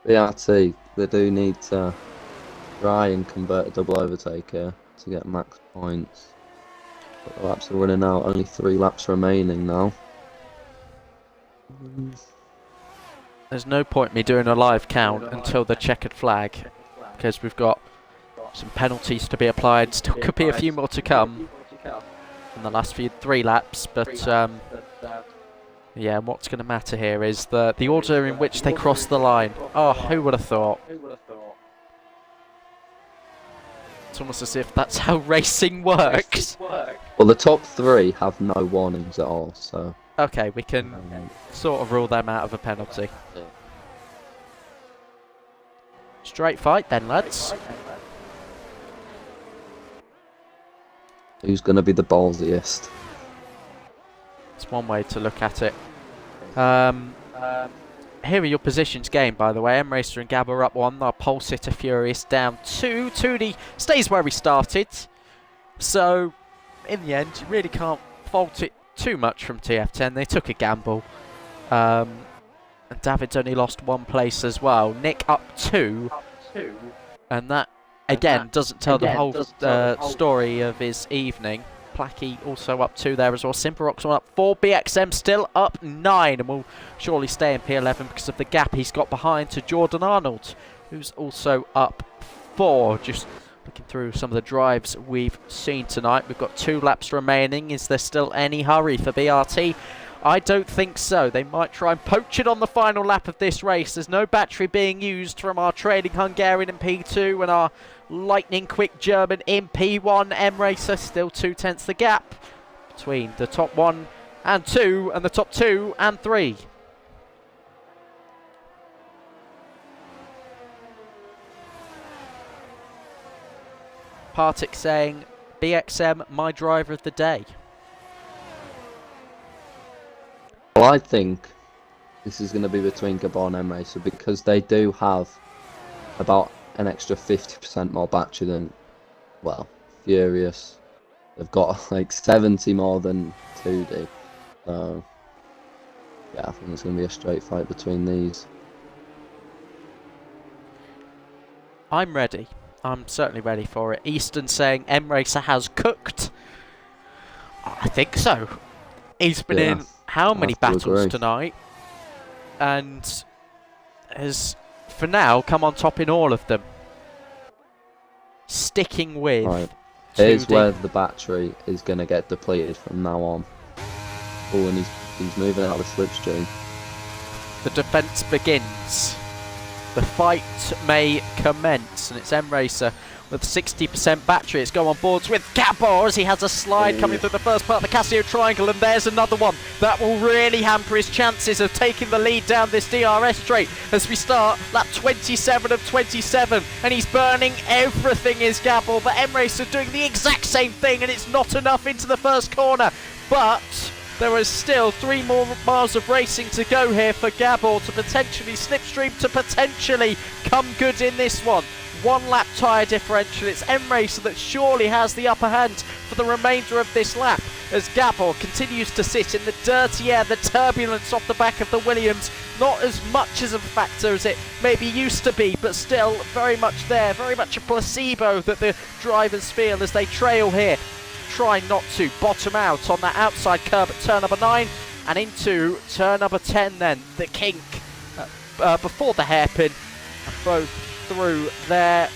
BRT, they do need to try and convert a double overtake here to get max points. But the laps are running out, only 3 laps remaining now. There's no point me doing a live count until the checkered flag, because we've got some penalties to be applied. Still could be a few more to come in the last 3 laps, but yeah, what's going to matter here is the order in which they cross the line. Oh, who would have thought? It's almost as if that's how racing works. Well, the top 3 have no warnings at all, so... Okay, we can sort of rule them out of a penalty. Straight fight then, lads. Who's going to be the ballsiest? It's one way to look at it. Here are your positions gained, by the way. M-Racer and Gabor up 1. Our pole sitter Furious down 2. 2D stays where we started. So, in the end, you really can't fault it too much from TF10. They took a gamble. And David's only lost 1 place as well. Nick up 2. And that, again, doesn't tell the whole story of his evening. Placky also up 2 there as well. Simperox up 4. BXM still up 9 and will surely stay in P11 because of the gap he's got behind to Jordan Arnold, who's also up 4. Just looking through some of the drives we've seen tonight. We've got 2 laps remaining. Is there still any hurry for BRT? I don't think so. They might try and poach it on the final lap of this race. There's no battery being used from our trailing Hungarian in P2 and our lightning quick German in P1. M-Racer still 2/10 the gap between the top 1 and 2 and the top 2 and 3. Partik saying, BXM, my driver of the day. Well, I think this is going to be between Gabor and M-Racer because they do have about an extra 50% more battery than, well, Furious. They've got like 70 more than 2D. So, yeah, I think it's going to be a straight fight between these. I'm ready. I'm certainly ready for it. Easton saying M-Racer has cooked. I think so. He's been in how many battles tonight? And has, for now, come on top in all of them. Sticking with... Right. Here's where the battery is going to get depleted from now on. Oh, and he's moving out of the slipstream. The defence begins. The fight may commence, and it's M-Racer with 60% battery. It's go on boards with Gabor as he has a slide coming through the first part of the Casio Triangle, and there's another one that will really hamper his chances of taking the lead down this DRS straight as we start lap 27 of 27, and he's burning everything is Gabor, but M-Racer doing the exact same thing, and it's not enough into the first corner, but there is still 3 more miles of racing to go here for Gabor to potentially slipstream, to potentially come good in this one. 1 lap tyre differential. It's M-Racer that surely has the upper hand for the remainder of this lap as Gabor continues to sit in the dirty air, the turbulence off the back of the Williams. Not as much as a factor as it maybe used to be, but still very much there, very much a placebo that the drivers feel as they trail here. try not to bottom out on that outside curb at turn number 9 and into turn number 10 then. The kink before the hairpin, and both through there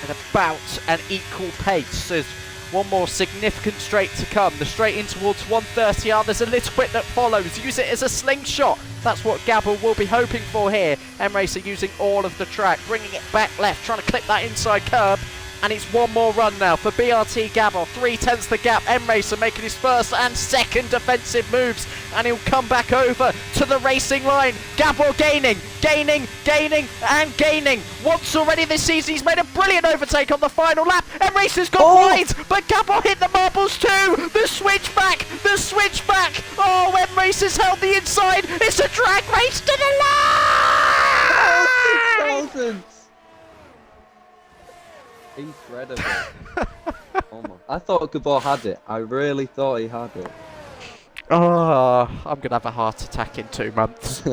at about an equal pace. There's one more significant straight to come. The straight in towards 130R. There's a little bit that follows. Use it as a slingshot. That's what Gabble will be hoping for here. M-Racer using all of the track, bringing it back left, trying to clip that inside curb. And it's one more run now for BRT Gabble. 3/10 the gap. M-Racer making his first and second defensive moves. And he'll come back over to the racing line. Gabble gaining, and gaining. Once already this season, he's made a brilliant overtake on the final lap. M-Racer's gone wide, but Gabble hit the marbles too. The switchback. Oh, M-Racer's held the inside. It's a drag race to the line. Oh, 6,000. Incredible. Oh my. I thought Gabor had it. I really thought he had it. Oh, I'm going to have a heart attack in 2 months.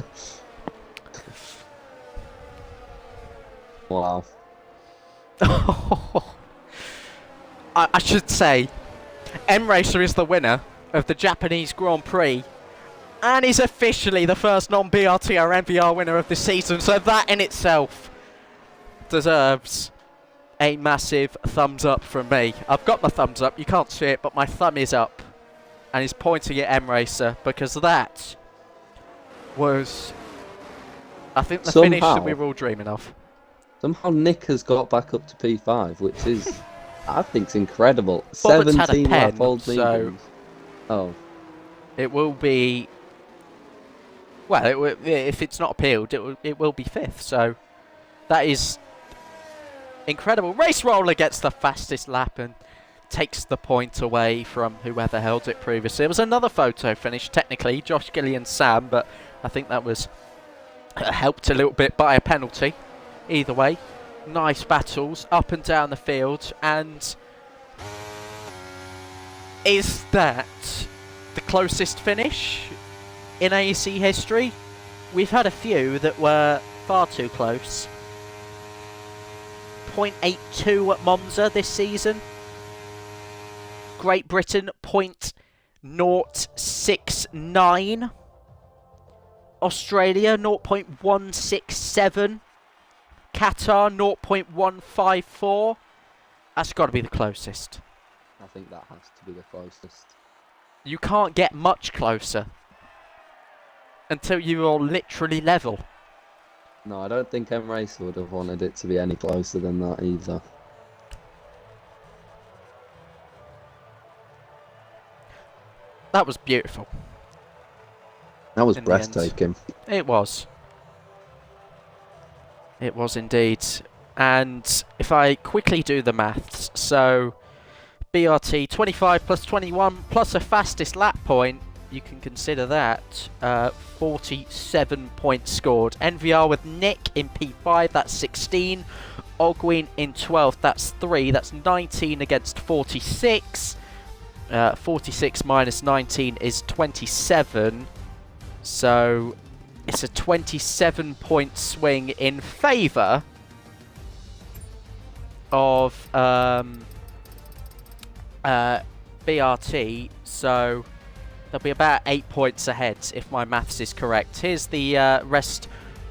Wow. I should say, M-Racer is the winner of the Japanese Grand Prix. And he's officially the first non-BRT or NVR winner of the season. So that in itself deserves a massive thumbs up from me. I've got my thumbs up, you can't see it, but my thumb is up and he's pointing at M-Racer, because that was, I think, the finish that we were all dreaming of. Somehow Nick has got back up to P5, which is, I think, it's incredible. Robert's had a 17 pen, lap old so mediums. Oh, it will be, well, if it's not appealed, it will be 5th, so that is incredible. Race Roller gets the fastest lap and takes the point away from whoever held it previously. It was another photo finish, technically, Josh Gillian Sam, but I think that was helped a little bit by a penalty. Either way, nice battles up and down the field. And is that the closest finish in AEC history? We've had a few that were far too close. 0.82 at Monza this season. Great Britain 0.069. Australia 0.167. Qatar 0.154. That's got to be the closest. I think that has to be the closest. You can't get much closer until you are literally level. No, I don't think M-Racer would have wanted it to be any closer than that either. That was beautiful. That was In the breathtaking. It was. It was indeed. And if I quickly do the maths, so BRT 25 plus 21 plus a fastest lap point, you can consider that 47 points scored. NVR with Nick in P5, that's 16. Ogwin in 12th, that's 3. That's 19 against 46. 46 minus 19 is 27. So it's a 27-point swing in favour of BRT. So they'll be about 8 points ahead if my maths is correct. Here's the rest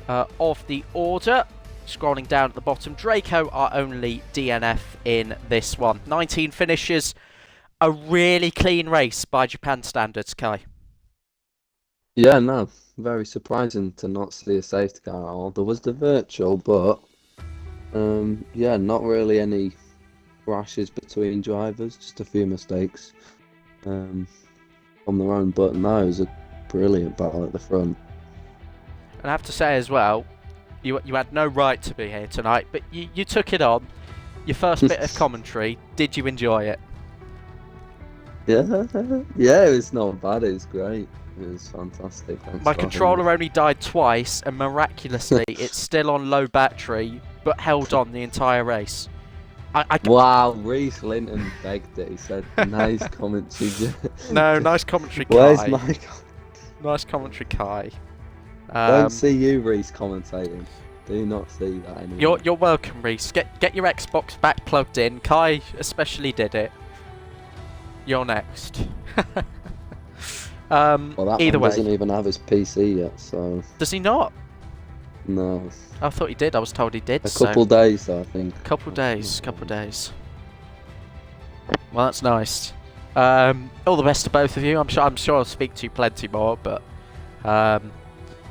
of the order. Scrolling down at the bottom, Draco are only DNF in this one. 19 finishes. A really clean race by Japan standards, Kai. Yeah, no, very surprising to not see a safety car at all. There was the virtual, but yeah, not really any crashes between drivers, just a few mistakes on their own. But no, it was a brilliant battle at the front. And I have to say as well, you had no right to be here tonight, but you took it on. Your first bit of commentary, did you enjoy it? Yeah, it was not bad. It was great. It was fantastic. Thanks My for having controller me. only died twice, and miraculously, it's still on low battery, but held on the entire race. Wow, Reese Linton begged it. He said, "Nice commentary." No, nice commentary, Kai. Where's my? Nice commentary, Kai. Don't see you, Reese, commentating. Do not see that anymore. You're welcome, Reese. Get your Xbox back plugged in. Kai especially did it. you're next. Well, that Either one way, doesn't even have his PC yet, so does he not? no. I thought he did. I was told he did. A couple days, I think. Couple days. Well, that's nice. All the best to both of you. I'm sure I'll speak to you plenty more, but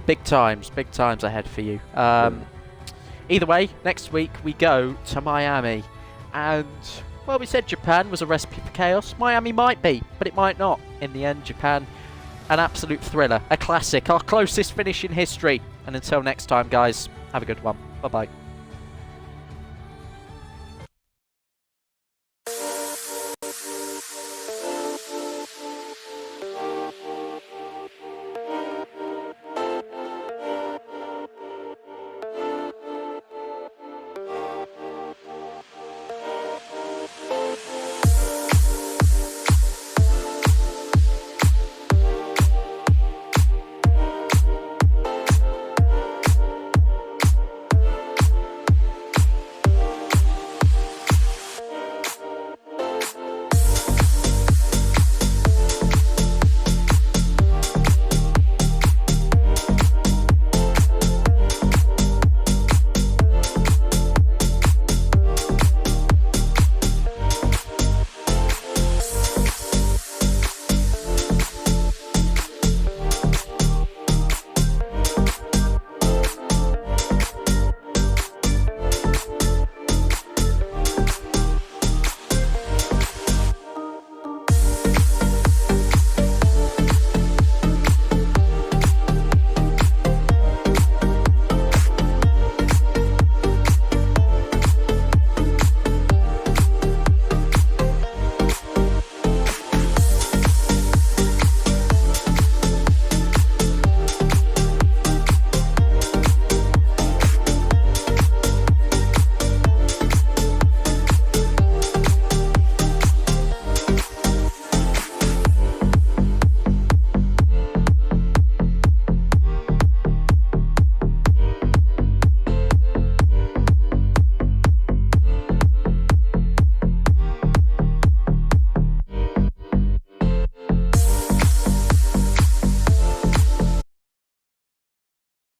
big times ahead for you. Either way, next week we go to Miami, and well, we said Japan was a recipe for chaos. Miami might be, but it might not. In the end, Japan, an absolute thriller, a classic, our closest finish in history. And until next time, guys, have a good one. Bye bye.